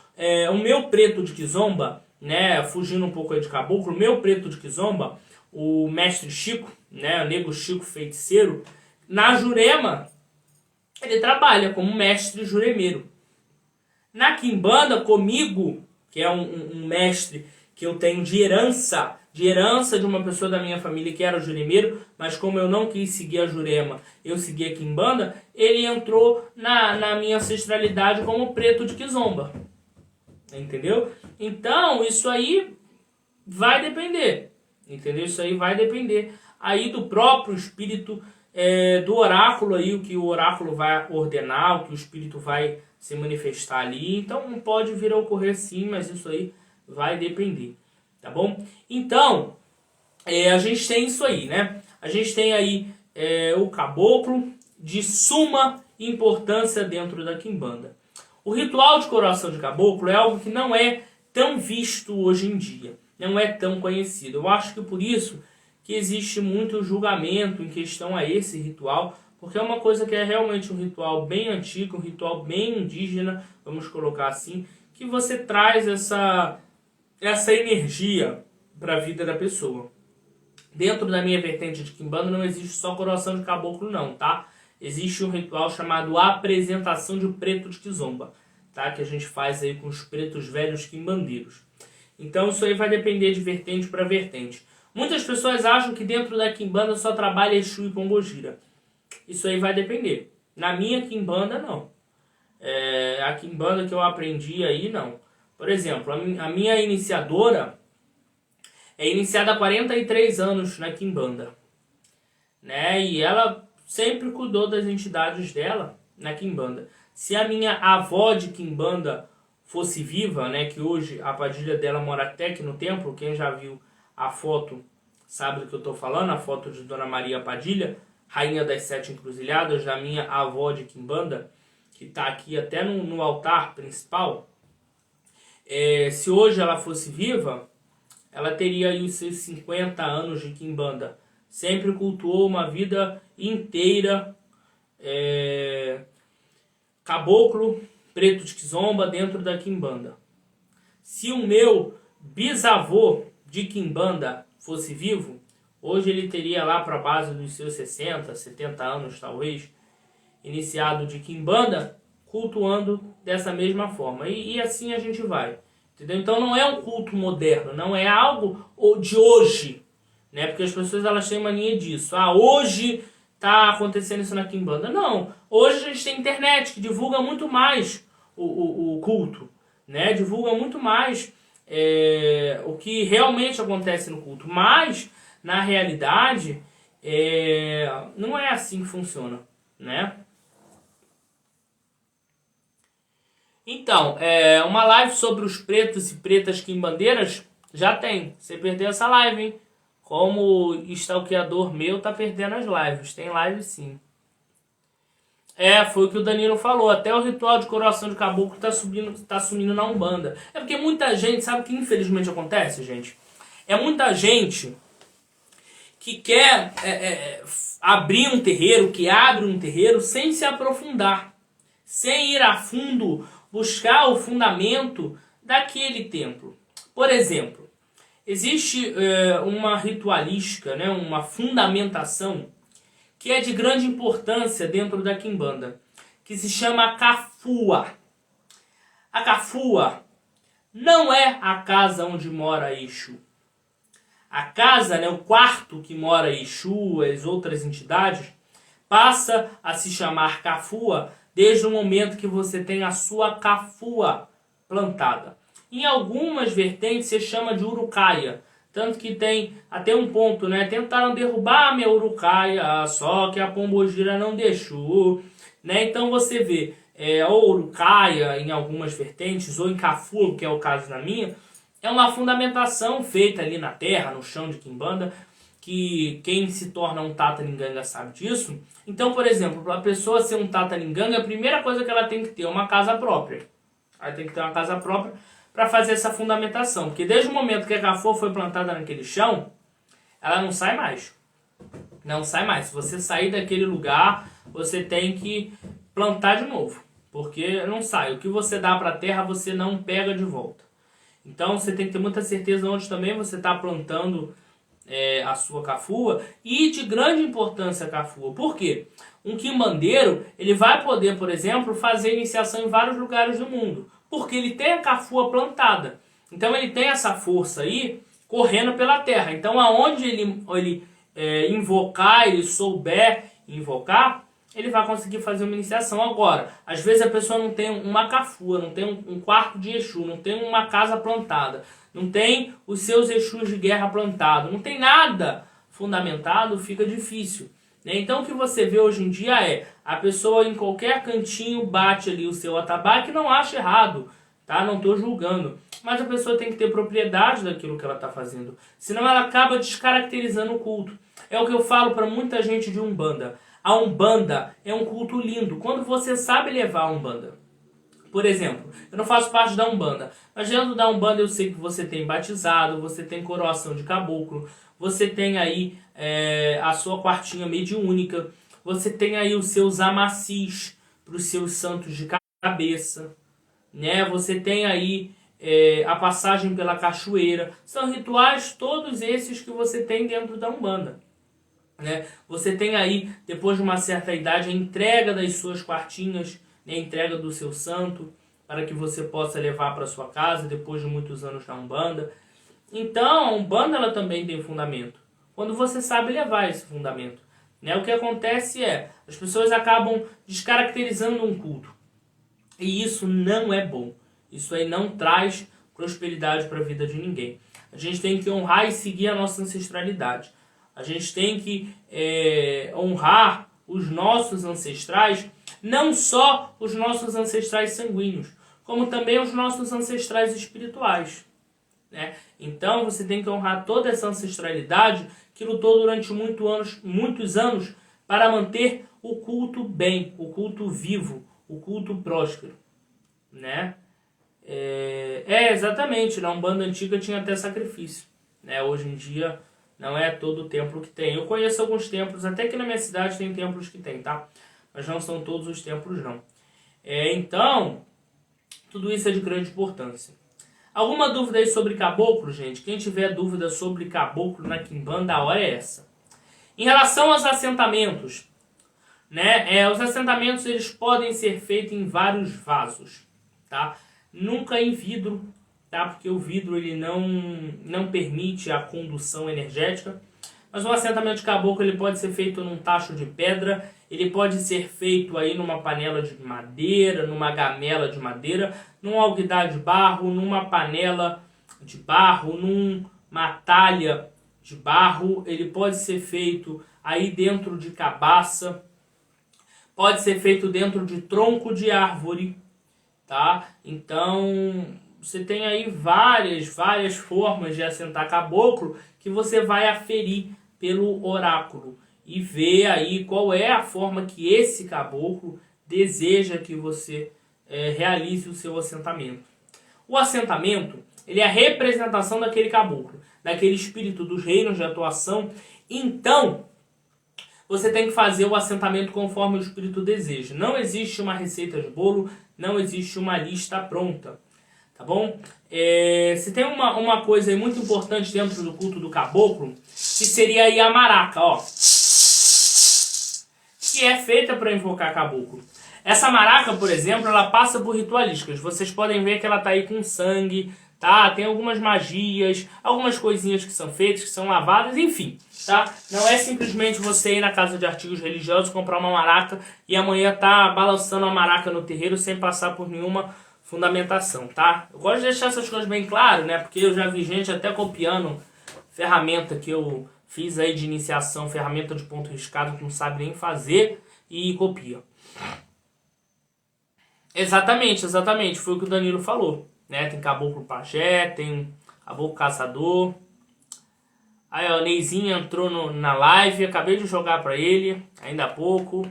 Speaker 1: o meu preto de Kizomba, né, fugindo um pouco aí de caboclo, o meu preto de Kizomba, o mestre Chico, né, o nego Chico feiticeiro, na Jurema, ele trabalha como mestre juremeiro. Na Quimbanda, comigo, que é um mestre que eu tenho de herança de uma pessoa da minha família que era juremeiro, mas como eu não quis seguir a Jurema, eu segui a Quimbanda, ele entrou na minha ancestralidade como preto de Kizomba. Entendeu? Então, isso aí vai depender. Entendeu? Isso aí vai depender aí do próprio espírito, do oráculo aí, o que o oráculo vai ordenar, o que o espírito vai se manifestar ali. Então, pode vir a ocorrer sim, mas isso aí vai depender. Tá bom? Então, a gente tem isso aí, né? A gente tem aí o caboclo de suma importância dentro da Quimbanda. O ritual de coroação de caboclo é algo que não é tão visto hoje em dia. Não é tão conhecido. Eu acho que por isso que existe muito julgamento em questão a esse ritual, porque é uma coisa que é realmente um ritual bem antigo, um ritual bem indígena, vamos colocar assim, que você traz essa energia para a vida da pessoa. Dentro da minha vertente de Quimbanda não existe só coroação de caboclo não, tá? Existe um ritual chamado apresentação de preto de Kizomba, tá? Que a gente faz aí com os pretos velhos quimbandeiros. Então isso aí vai depender de vertente para vertente. Muitas pessoas acham que dentro da Quimbanda só trabalha Exu e Pombogira. Isso aí vai depender. Na minha Quimbanda, não. A Quimbanda que eu aprendi aí, não. Por exemplo, a minha iniciadora é iniciada há 43 anos na Quimbanda, né? E ela sempre cuidou das entidades dela na Quimbanda. Se a minha avó de Quimbanda fosse viva, né, que hoje a Padilha dela mora até aqui no templo, quem já viu a foto sabe do que eu estou falando, a foto de Dona Maria Padilha, Rainha das Sete Encruzilhadas, da minha avó de Quimbanda, que está aqui até no altar principal. Se hoje ela fosse viva, ela teria aí os seus 50 anos de Quimbanda. Sempre cultuou uma vida inteira caboclo, preto de Kizomba dentro da Quimbanda. Se o meu bisavô de Quimbanda fosse vivo, hoje ele teria lá para a base dos seus 60, 70 anos talvez, iniciado de Quimbanda, cultuando dessa mesma forma. E assim a gente vai. Entendeu? Então não é um culto moderno, não é algo de hoje, né? Porque as pessoas elas têm mania disso. Hoje está acontecendo isso na Quimbanda. Não, hoje a gente tem internet que divulga muito mais o culto, né? Divulga muito mais o que realmente acontece no culto. Mas, na realidade, não é assim que funciona, né? Então, uma live sobre os pretos e pretas quimbandeiras já tem. Você perdeu essa live, hein? Como stalkeador meu tá perdendo as lives. Tem live sim. Foi o que o Danilo falou. Até o ritual de coroação de caboclo tá sumindo na Umbanda. É porque muita gente, sabe o que infelizmente acontece, gente? É muita gente que quer abrir um terreiro, que abre um terreiro sem se aprofundar. Sem ir a fundo, buscar o fundamento daquele templo. Por exemplo, existe uma ritualística, né, uma fundamentação que é de grande importância dentro da Quimbanda, que se chama Cafua. A Cafua não é a casa onde mora Exu. A casa, né, o quarto que mora Exu, as outras entidades, passa a se chamar Cafua desde o momento que você tem a sua Cafua plantada. Em algumas vertentes se chama de Urucaia. Tanto que tem até um ponto, né? Tentaram derrubar a minha Urucaia, só que a Pombogira não deixou. Né? Então você vê, ou Urucaia em algumas vertentes, ou em Cafua, que é o caso na minha, é uma fundamentação feita ali na terra, no chão de Quimbanda, que quem se torna um Tata Linganga sabe disso. Então, por exemplo, para a pessoa ser um Tata Linganga, a primeira coisa que ela tem que ter é uma casa própria. Ela tem que ter uma casa própria para fazer essa fundamentação. Porque desde o momento que a cafua foi plantada naquele chão, ela não sai mais. Não sai mais. Se você sair daquele lugar, você tem que plantar de novo. Porque não sai. O que você dá para a terra, você não pega de volta. Então você tem que ter muita certeza onde também você está plantando a sua cafua. E de grande importância a cafua. Por quê? Um quimbandeiro, ele vai poder, por exemplo, fazer iniciação em vários lugares do mundo. Porque ele tem a cafua plantada. Então ele tem essa força aí correndo pela terra. Então aonde ele invocar, ele souber invocar, ele vai conseguir fazer uma iniciação. Agora, às vezes a pessoa não tem uma cafua, não tem um quarto de Exu, não tem uma casa plantada, não tem os seus Exus de guerra plantados, não tem nada fundamentado, fica difícil. Então o que você vê hoje em dia é a pessoa em qualquer cantinho bate ali o seu atabaque, não acha errado, tá? Não estou julgando. Mas a pessoa tem que ter propriedade daquilo que ela está fazendo. Senão ela acaba descaracterizando o culto. É o que eu falo para muita gente de Umbanda. A Umbanda é um culto lindo quando você sabe levar a Umbanda. Por exemplo, eu não faço parte da Umbanda, mas dentro da Umbanda eu sei que você tem batizado, você tem coroação de caboclo, você tem aí a sua quartinha mediúnica, você tem aí os seus amacis para os seus santos de cabeça, né? Você tem aí a passagem pela cachoeira. São rituais todos esses que você tem dentro da Umbanda. Né? Você tem aí, depois de uma certa idade, a entrega das suas quartinhas, né? A entrega do seu santo, para que você possa levar para sua casa depois de muitos anos na Umbanda. Então, a Umbanda ela também tem fundamento. Quando você sabe levar esse fundamento. Né? O que acontece é, as pessoas acabam descaracterizando um culto. E isso não é bom. Isso aí não traz prosperidade para a vida de ninguém. A gente tem que honrar e seguir a nossa ancestralidade. A gente tem que honrar os nossos ancestrais, não só os nossos ancestrais sanguíneos, como também os nossos ancestrais espirituais. Né? Então você tem que honrar toda essa ancestralidade que lutou durante muitos anos para manter o culto bem, o culto vivo, o culto próspero. Né? Exatamente, na Umbanda antiga tinha até sacrifício. Né? Hoje em dia não é todo o templo que tem. Eu conheço alguns templos, até que na minha cidade tem templos que tem, tá? Mas não são todos os templos, não. Então, tudo isso é de grande importância. Alguma dúvida aí sobre caboclo, gente? Quem tiver dúvida sobre caboclo na Quimbanda, a hora é essa. Em relação aos assentamentos, né? Os assentamentos eles podem ser feitos em vários vasos, tá? Nunca em vidro, tá? Porque o vidro ele não permite a condução energética. Mas um assentamento de caboclo ele pode ser feito num tacho de pedra, ele pode ser feito aí numa panela de madeira, numa gamela de madeira, num alguidar de barro, numa panela de barro, numa talha de barro. Ele pode ser feito aí dentro de cabaça, pode ser feito dentro de tronco de árvore, tá? Então você tem aí várias formas de assentar caboclo que você vai aferir pelo oráculo e ver aí qual é a forma que esse caboclo deseja que você realize o seu assentamento. O assentamento ele é a representação daquele caboclo, daquele espírito dos reinos de atuação. Então, você tem que fazer o assentamento conforme o espírito deseja. Não existe uma receita de bolo, não existe uma lista pronta. Tá bom? Se tem uma coisa aí muito importante dentro do culto do caboclo, que seria aí a maraca, ó. Que é feita para invocar caboclo. Essa maraca, por exemplo, ela passa por ritualísticas. Vocês podem ver que ela tá aí com sangue, tá? Tem algumas magias, algumas coisinhas que são feitas, que são lavadas, enfim, tá? Não é simplesmente você ir na casa de artigos religiosos, comprar uma maraca e amanhã tá balançando a maraca no terreiro sem passar por nenhuma fundamentação, tá? Eu gosto de deixar essas coisas bem claras, né? Porque eu já vi gente até copiando ferramenta que eu fiz aí de iniciação, ferramenta de ponto riscado que não sabe nem fazer e copia. Exatamente, foi o que o Danilo falou, né? Tem caboclo pajé, tem caboclo caçador. Aí, ó, o Neizinho entrou na live, acabei de jogar pra ele, ainda há pouco.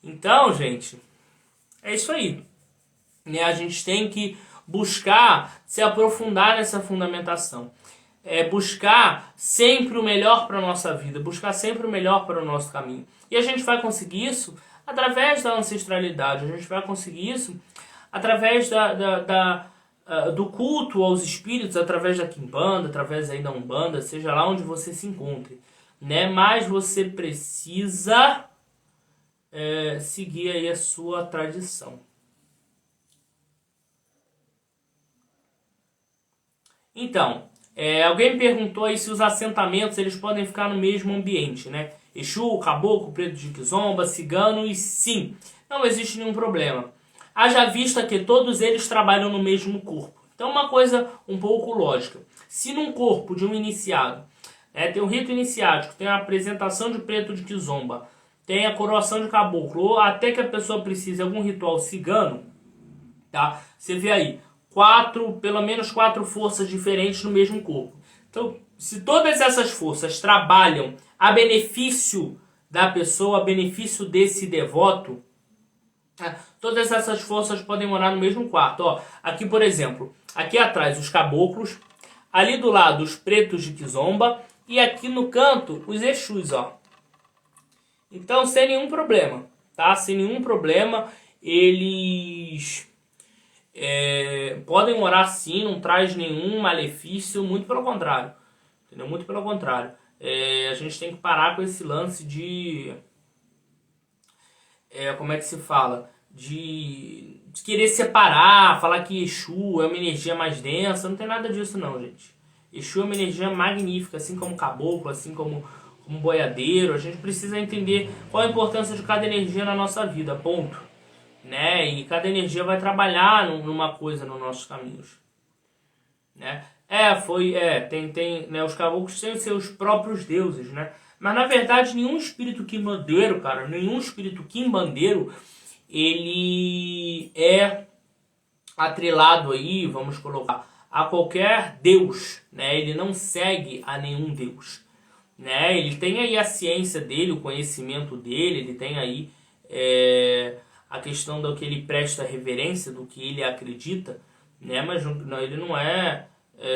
Speaker 1: Então, gente, é isso aí. né? A gente tem que buscar se aprofundar nessa fundamentação. Buscar sempre o melhor para a nossa vida, buscar sempre o melhor para o nosso caminho. E a gente vai conseguir isso através da ancestralidade, a gente vai conseguir isso através do culto aos espíritos, através da quimbanda, através aí da umbanda, seja lá onde você se encontre, né? Mas você precisa seguir aí a sua tradição. Então, alguém me perguntou aí se os assentamentos eles podem ficar no mesmo ambiente, né? Exu, caboclo, preto de Kizomba, cigano, e sim, não existe nenhum problema. Haja vista que todos eles trabalham no mesmo corpo. Então, uma coisa um pouco lógica. Se num corpo de um iniciado tem um rito iniciático, tem a apresentação de preto de Kizomba, tem a coroação de caboclo, ou até que a pessoa precise de algum ritual cigano, tá? Você vê aí, pelo menos quatro forças diferentes no mesmo corpo. Então, se todas essas forças trabalham a benefício da pessoa, a benefício desse devoto, todas essas forças podem morar no mesmo quarto. Ó, aqui, por exemplo, aqui atrás os caboclos, ali do lado os pretos de Kizomba e aqui no canto os Exus, ó. Então, sem nenhum problema, tá? Sem nenhum problema, eles podem morar sim, não traz nenhum malefício, muito pelo contrário. Entendeu? Muito pelo contrário. A gente tem que parar com esse lance de... como é que se fala? De querer separar, falar que Exu é uma energia mais densa. Não tem nada disso não, gente. Exu é uma energia magnífica, assim como caboclo, assim como boiadeiro. A gente precisa entender qual a importância de cada energia na nossa vida, ponto. Né? E cada energia vai trabalhar numa coisa nos nossos caminhos. Né? Tem, né, os caboclos têm os seus próprios deuses, né? Mas na verdade nenhum espírito quimbandeiro, cara, ele é atrelado aí, vamos colocar, a qualquer deus, né? Ele não segue a nenhum deus, né? Ele tem aí a ciência dele, o conhecimento dele, ele tem aí a questão do que ele presta reverência, do que ele acredita, né? Mas ele não é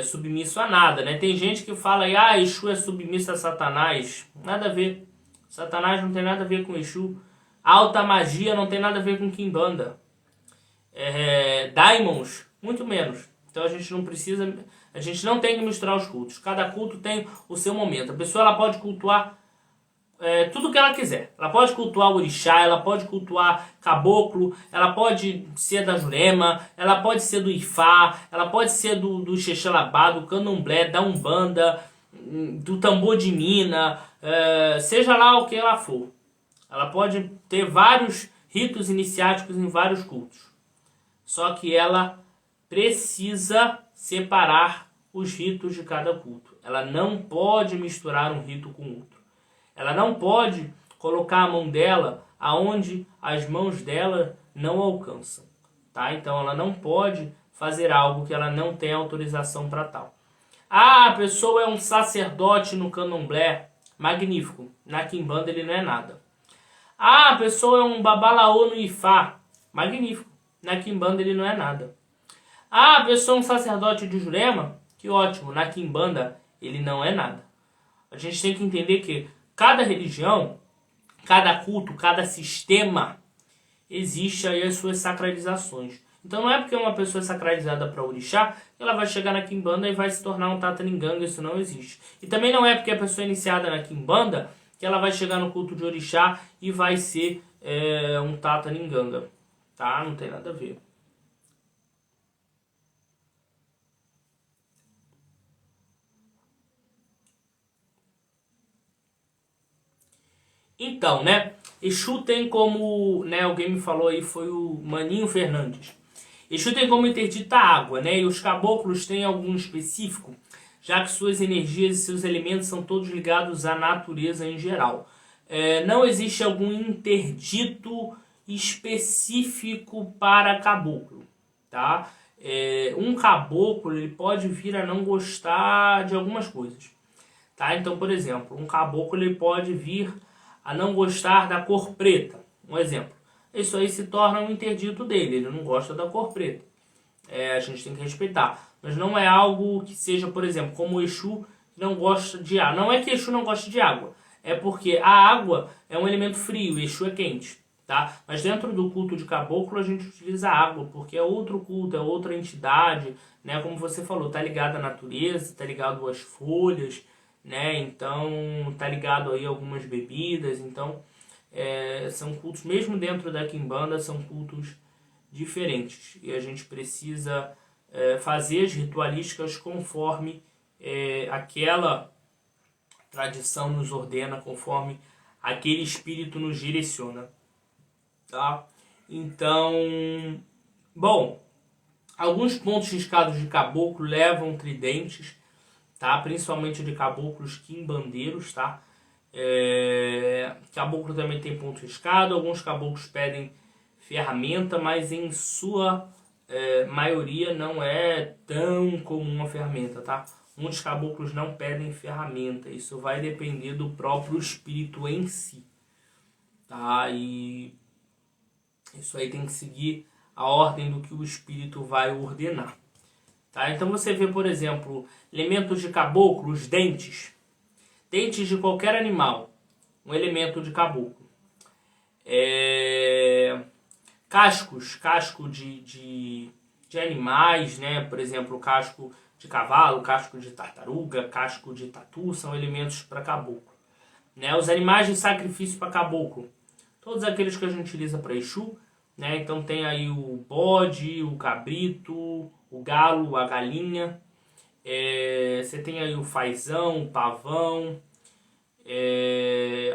Speaker 1: submisso a nada, né? Tem gente que fala aí, Exu é submisso a Satanás. Nada a ver. Satanás não tem nada a ver com Exu. Alta magia não tem nada a ver com Quimbanda. Daimons, muito menos. Então a gente não tem que misturar os cultos. Cada culto tem o seu momento. A pessoa ela pode cultuar tudo que ela quiser. Ela pode cultuar o orixá, ela pode cultuar caboclo, ela pode ser da Jurema, ela pode ser do Ifá, ela pode ser do Xexalabá, do Candomblé, da Umbanda, do Tambor de Mina, seja lá o que ela for. Ela pode ter vários ritos iniciáticos em vários cultos. Só que ela precisa separar os ritos de cada culto. Ela não pode misturar um rito com outro. Ela não pode colocar a mão dela aonde as mãos dela não alcançam, tá? Então ela não pode fazer algo que ela não tem autorização para tal. A pessoa é um sacerdote no candomblé, magnífico. Na quimbanda ele não é nada. A pessoa é um babalaô no Ifá, magnífico. Na quimbanda ele não é nada. A pessoa é um sacerdote de Jurema, que ótimo. Na quimbanda ele não é nada. A gente tem que entender que cada religião, cada culto, cada sistema, existe aí as suas sacralizações. Então não é porque uma pessoa é sacralizada para orixá que ela vai chegar na quimbanda e vai se tornar um tataninganga, isso não existe. E também não é porque a pessoa é iniciada na quimbanda que ela vai chegar no culto de orixá e vai ser um tataninganga, tá? Não tem nada a ver. Então, né, Exu tem como, né, alguém me falou aí, foi o Maninho Fernandes. Exu tem como interdita a água, né, e os caboclos têm algum específico, já que suas energias e seus elementos são todos ligados à natureza em geral. Não existe algum interdito específico para caboclo, tá? Um caboclo ele pode vir a não gostar de algumas coisas, tá? Então, por exemplo, um caboclo ele pode vir a não gostar da cor preta. Um exemplo. isso aí se torna um interdito dele, ele não gosta da cor preta. A gente tem que respeitar. Mas não é algo que seja, por exemplo, como o Exu não gosta de água. Não é que Exu não gosta de água, é porque a água é um elemento frio, e Exu é quente. Tá? Mas dentro do culto de caboclo a gente utiliza água, porque é outro culto, é outra entidade, né? Como você falou, tá ligado à natureza, tá ligado às folhas, né? Então tá ligado aí a algumas bebidas, então são cultos, mesmo dentro da quimbanda, são cultos diferentes. E a gente precisa fazer as ritualísticas conforme aquela tradição nos ordena, conforme aquele espírito nos direciona. Tá? Então, bom, alguns pontos riscados de caboclo levam tridentes, tá? Principalmente de caboclos quimbandeiros, tá? Caboclo também tem ponto riscado, alguns caboclos pedem ferramenta, mas em sua maioria não é tão comum a ferramenta, tá? Muitos caboclos não pedem ferramenta, isso vai depender do próprio espírito em si, tá? E isso aí tem que seguir a ordem do que o espírito vai ordenar. Tá? Então você vê, por exemplo, elementos de caboclo, os dentes. Dentes de qualquer animal, um elemento de caboclo. Casco de animais, né? Por exemplo, casco de cavalo, casco de tartaruga, casco de tatu, são elementos para caboclo. Né? Os animais de sacrifício para caboclo. Todos aqueles que a gente utiliza para Exu, né? Então tem aí o bode, o cabrito, o galo, a galinha. Você tem aí o fazão, o pavão,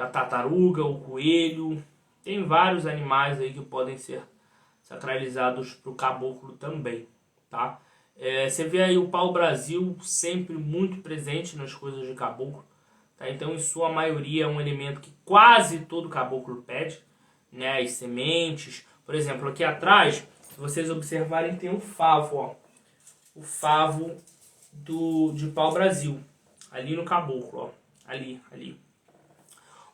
Speaker 1: a tartaruga, o coelho. Tem vários animais aí que podem ser sacralizados para o caboclo também, tá? Você vê aí o pau-brasil sempre muito presente nas coisas de caboclo. Tá? Então, em sua maioria, é um elemento que quase todo caboclo pede, né? As sementes. Por exemplo, aqui atrás, se vocês observarem, tem um favo, ó. O favo de pau-brasil. Ali no caboclo, ó. Ali.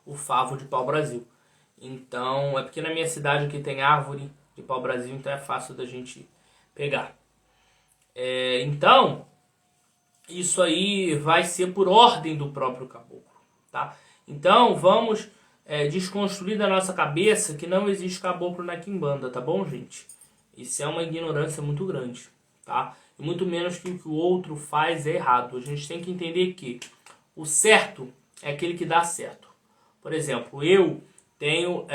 Speaker 1: O favo de pau-brasil. Então, é porque na minha cidade aqui tem árvore de pau-brasil, então é fácil da gente pegar. Então, isso aí vai ser por ordem do próprio caboclo, tá? Então, vamos desconstruir da nossa cabeça que não existe caboclo na quimbanda, tá bom, gente? Isso é uma ignorância muito grande, tá? E muito menos que o que o outro faz é errado. A gente tem que entender que o certo é aquele que dá certo. Por exemplo, eu tenho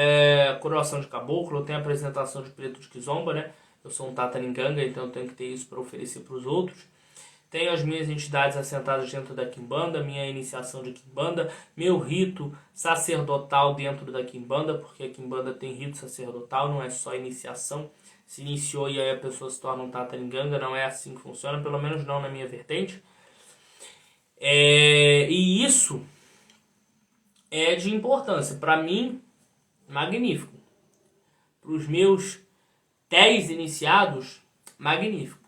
Speaker 1: coroação de caboclo, eu tenho apresentação de preto de kizomba, né? Eu sou um tataringanga, então eu tenho que ter isso para oferecer para os outros. Tenho as minhas entidades assentadas dentro da quimbanda, minha iniciação de quimbanda, meu rito sacerdotal dentro da quimbanda, porque a quimbanda tem rito sacerdotal, não é só iniciação. Se iniciou e aí a pessoa se torna um tataringanga, não é assim que funciona, pelo menos não na minha vertente. E isso é de importância. Para mim, magnífico. Para os meus 10 iniciados, magníficos.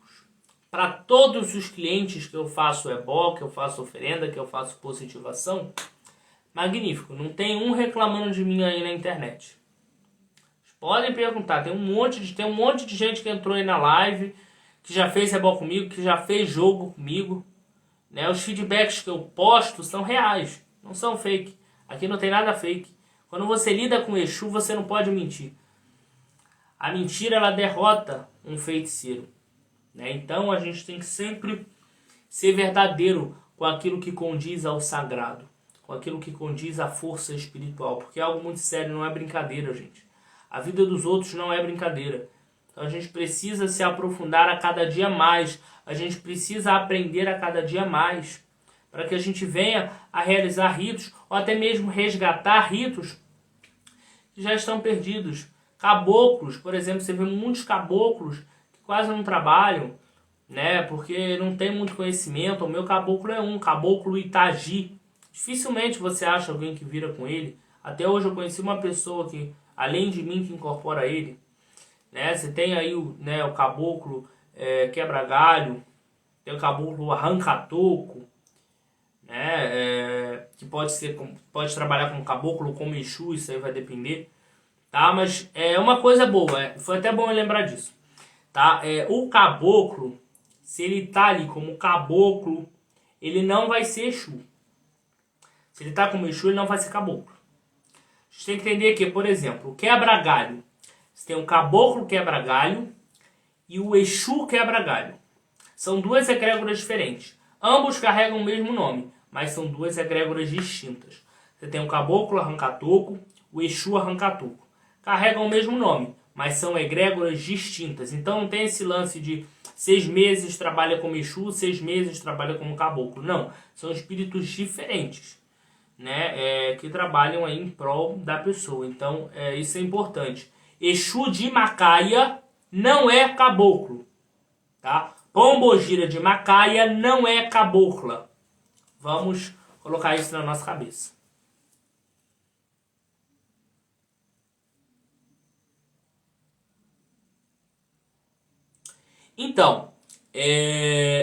Speaker 1: Para todos os clientes que eu faço ebó, que eu faço oferenda, que eu faço positivação, magnífico. Não tem um reclamando de mim aí na internet. Podem perguntar, tem um monte de gente que entrou aí na live, que já fez ebó comigo, que já fez jogo comigo. Né? Os feedbacks que eu posto são reais, não são fake. Aqui não tem nada fake. Quando você lida com Exu, você não pode mentir. A mentira, ela derrota um feiticeiro. Né? Então a gente tem que sempre ser verdadeiro com aquilo que condiz ao sagrado, com aquilo que condiz à força espiritual, porque é algo muito sério, não é brincadeira, gente. A vida dos outros não é brincadeira. Então a gente precisa se aprofundar a cada dia mais, a gente precisa aprender a cada dia mais, para que a gente venha a realizar ritos, ou até mesmo resgatar ritos que já estão perdidos. Caboclos, por exemplo, você vê muitos caboclos que quase não trabalham, né? Porque não tem muito conhecimento. O meu caboclo é um caboclo Itagi. Dificilmente você acha alguém que vira com ele. Até hoje eu conheci uma pessoa que, além de mim, que incorpora ele. Né? Você tem aí o caboclo quebra-galho, tem o caboclo arranca-toco, né? Que pode trabalhar com caboclo, com Exu, isso aí vai depender. tá? Mas é uma coisa boa, foi até bom eu lembrar disso, tá? O caboclo, se ele tá ali como caboclo, ele não vai ser Exu. Se ele tá como Exu, ele não vai ser caboclo. A gente tem que entender que, por exemplo, o quebra-galho, você tem o caboclo quebra-galho e o Exu quebra-galho. São duas egrégoras diferentes. Ambos carregam o mesmo nome, mas são duas egrégoras distintas. Você tem o caboclo arranca-toco, o Exu arranca-toco. Carregam o mesmo nome, mas são egrégoras distintas. Então não tem esse lance de 6 meses trabalha como Exu, 6 meses trabalha como caboclo. Não, são espíritos diferentes, né? Que trabalham aí em prol da pessoa. Então isso é importante. Exu de Macaia não é caboclo, tá? Pombogira de Macaia não é cabocla. Vamos colocar isso na nossa cabeça. Então,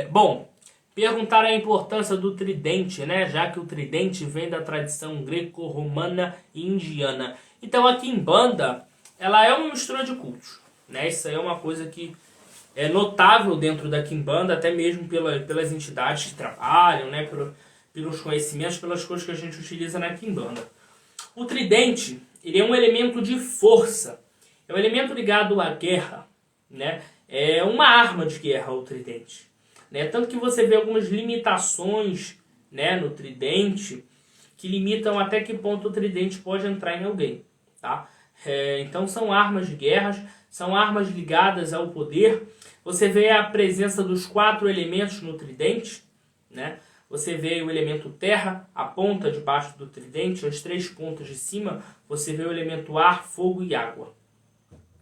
Speaker 1: bom, perguntar a importância do tridente, né? Já que o tridente vem da tradição greco-romana e indiana. Então, a quimbanda, ela é uma mistura de cultos, né? Isso aí é uma coisa que é notável dentro da quimbanda, até mesmo pelas entidades que trabalham, né? Pelos conhecimentos, pelas coisas que a gente utiliza na quimbanda. O tridente, ele é um elemento de força, é um elemento ligado à guerra, né? É uma arma de guerra o tridente, né? Tanto que você vê algumas limitações, né, no tridente que limitam até que ponto o tridente pode entrar em alguém, tá? Então são armas de guerra, são armas ligadas ao poder. Você vê a presença dos 4 elementos no tridente, né? Você vê o elemento terra, a ponta de baixo do tridente, as 3 pontas de cima, você vê o elemento ar, fogo e água,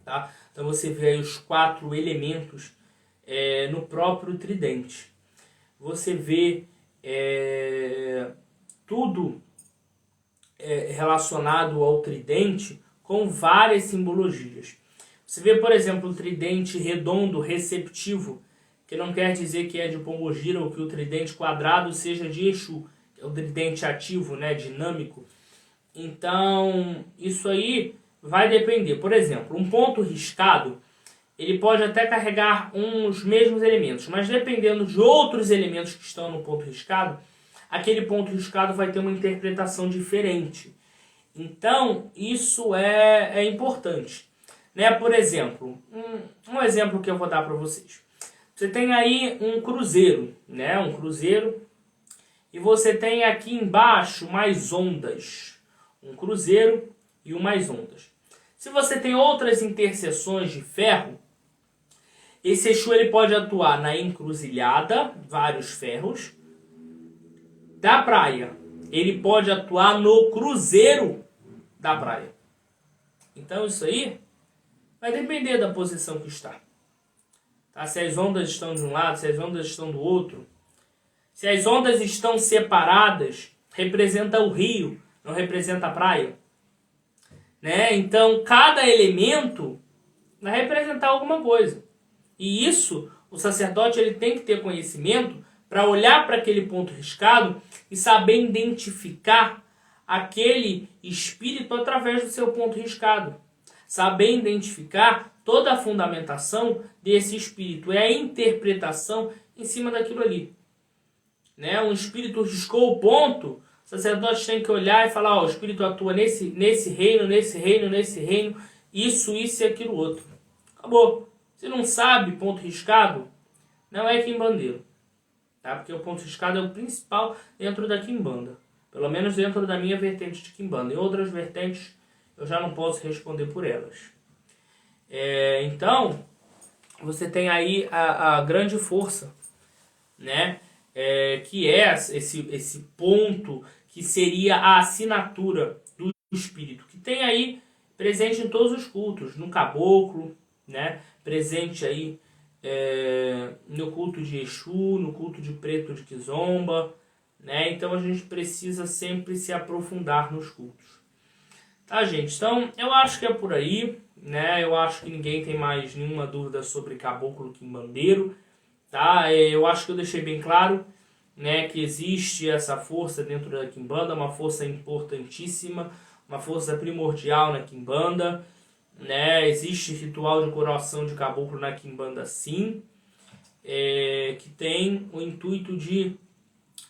Speaker 1: tá? Então você vê aí os 4 elementos no próprio tridente. Você vê tudo relacionado ao tridente com várias simbologias. Você vê, por exemplo, o tridente redondo receptivo, que não quer dizer que é de Pombogira, ou que o tridente quadrado seja de Exu, que é o tridente ativo, né, dinâmico. Então, isso aí vai depender. Por exemplo, um ponto riscado, ele pode até carregar os mesmos elementos, mas dependendo de outros elementos que estão no ponto riscado, aquele ponto riscado vai ter uma interpretação diferente. Então, isso é importante, né? Por exemplo, um exemplo que eu vou dar para vocês. Você tem aí um cruzeiro, né? Um cruzeiro, e você tem aqui embaixo mais ondas. Um cruzeiro e mais ondas. Se você tem outras interseções de ferro, esse Exu ele pode atuar na encruzilhada, vários ferros, da praia. Ele pode atuar no cruzeiro da praia. Então isso aí vai depender da posição que está. Tá? Se as ondas estão de um lado, se as ondas estão do outro. Se as ondas estão separadas, representa o rio, não representa a praia. Né? Então cada elemento vai representar alguma coisa. E isso, o sacerdote ele tem que ter conhecimento para olhar para aquele ponto riscado e saber identificar aquele espírito através do seu ponto riscado. Saber identificar toda a fundamentação desse espírito. É a interpretação em cima daquilo ali. Né? Um espírito riscou o ponto, o sacerdote tem que olhar e falar, ó, o espírito atua nesse reino, nesse reino, nesse reino, isso e aquilo outro. Acabou. Se não sabe ponto riscado, não é quimbandeiro. Tá? Porque o ponto riscado é o principal dentro da quimbanda. Pelo menos dentro da minha vertente de quimbanda. Em outras vertentes, eu já não posso responder por elas. Então, você tem aí a grande força, né? Que é esse ponto que seria a assinatura do espírito. Que tem aí presente em todos os cultos. No caboclo, né? Presente aí no culto de Exu, no culto de Preto de Kizomba, né? Então a gente precisa sempre se aprofundar nos cultos. Tá, gente? Então eu acho que é por aí, né? Eu acho que ninguém tem mais nenhuma dúvida sobre caboclo quimbandeiro, tá? Eu acho que eu deixei bem claro, né, que existe essa força dentro da quimbanda, uma força importantíssima, uma força primordial na quimbanda, né? Existe ritual de coroação de caboclo na quimbanda, sim, que tem o intuito de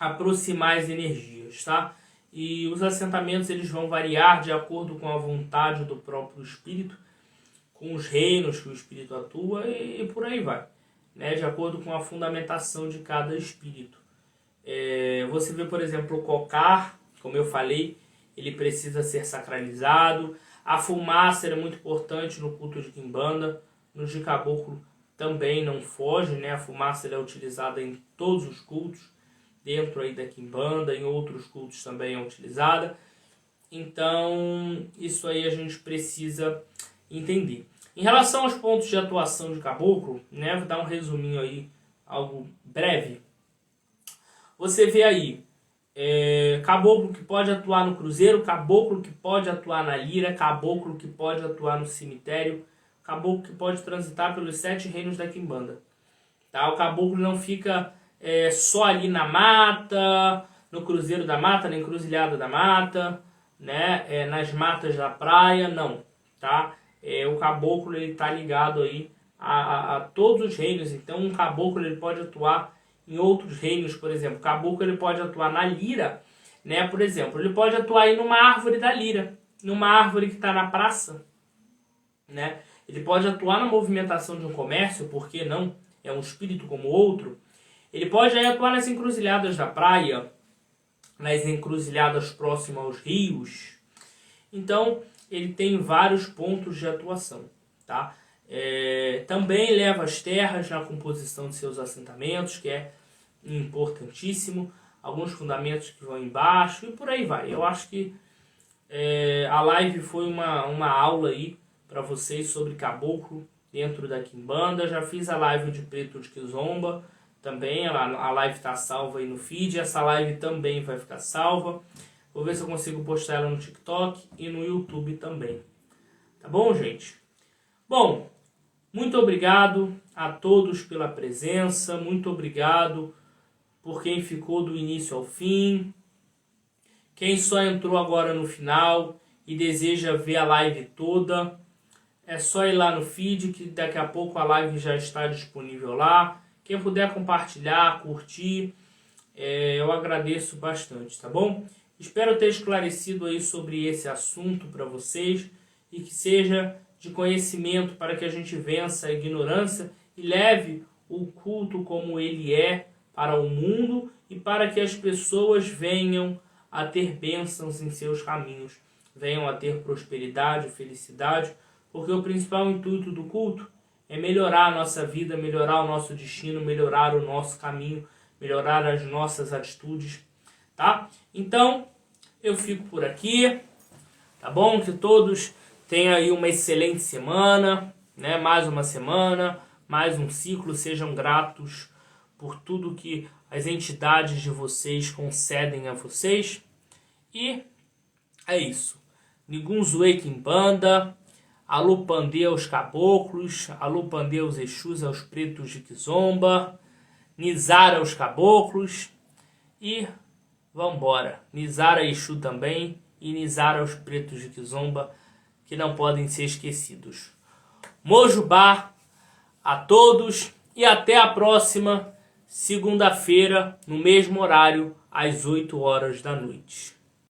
Speaker 1: aproximar as energias, tá? E os assentamentos eles vão variar de acordo com a vontade do próprio espírito, com os reinos que o espírito atua e por aí vai, né? De acordo com a fundamentação de cada espírito. Você vê, por exemplo, o cocar, como eu falei, ele precisa ser sacralizado. A fumaça é muito importante no culto de quimbanda, no de caboclo também não foge, né? A fumaça é utilizada em todos os cultos, dentro aí da quimbanda, em outros cultos também é utilizada. Então, isso aí a gente precisa entender. Em relação aos pontos de atuação de caboclo, né? Vou dar um resuminho aí, algo breve. Você vê aí, caboclo que pode atuar no cruzeiro, caboclo que pode atuar na lira, caboclo que pode atuar no cemitério, caboclo que pode transitar pelos 7 reinos da quimbanda. Tá? O caboclo não fica só ali na mata, no cruzeiro da mata, na encruzilhada da mata, né? Nas matas da praia, não. Tá? O caboclo está ligado aí a todos os reinos. Então um caboclo ele pode atuar em outros reinos, por exemplo. O caboclo ele pode atuar na lira, né? Por exemplo, ele pode atuar aí numa árvore da lira, numa árvore que está na praça, né? Ele pode atuar na movimentação de um comércio, por que não? É um espírito como outro. Ele pode aí atuar nas encruzilhadas da praia, nas encruzilhadas próximas aos rios. Então, ele tem vários pontos de atuação, tá? Também leva as terras na composição de seus assentamentos, que é importantíssimo. Alguns fundamentos que vão embaixo e por aí vai. Eu acho que a live foi uma aula aí para vocês sobre caboclo dentro da quimbanda. Já fiz a live de preto de Kizomba também, a live está salva aí no feed. Essa live também vai ficar salva. Vou ver se eu consigo postar ela no TikTok e no YouTube também. Tá bom, gente? Bom, muito obrigado a todos pela presença. Muito obrigado por quem ficou do início ao fim. Quem só entrou agora no final e deseja ver a live toda, é só ir lá no feed que daqui a pouco a live já está disponível lá. Quem puder compartilhar, curtir, eu agradeço bastante, tá bom? Espero ter esclarecido aí sobre esse assunto para vocês e que seja de conhecimento para que a gente vença a ignorância e leve o culto como ele é para o mundo e para que as pessoas venham a ter bênçãos em seus caminhos, venham a ter prosperidade, felicidade, porque o principal intuito do culto é melhorar a nossa vida, melhorar o nosso destino, melhorar o nosso caminho, melhorar as nossas atitudes, tá? Então, eu fico por aqui, tá bom? Que todos tenham aí uma excelente semana, né? Mais uma semana, mais um ciclo, sejam gratos por tudo que as entidades de vocês concedem a vocês. E é isso. Nigunzuê Quimbanda, alô Pandê aos caboclos, alô Pandê aos Exus, aos pretos de Kizomba, Nizara aos caboclos e vambora. Nizara Exu também e Nizara aos pretos de Kizomba, que não podem ser esquecidos. Mojubá a todos e até a próxima segunda-feira, no mesmo horário, às 8 horas da noite.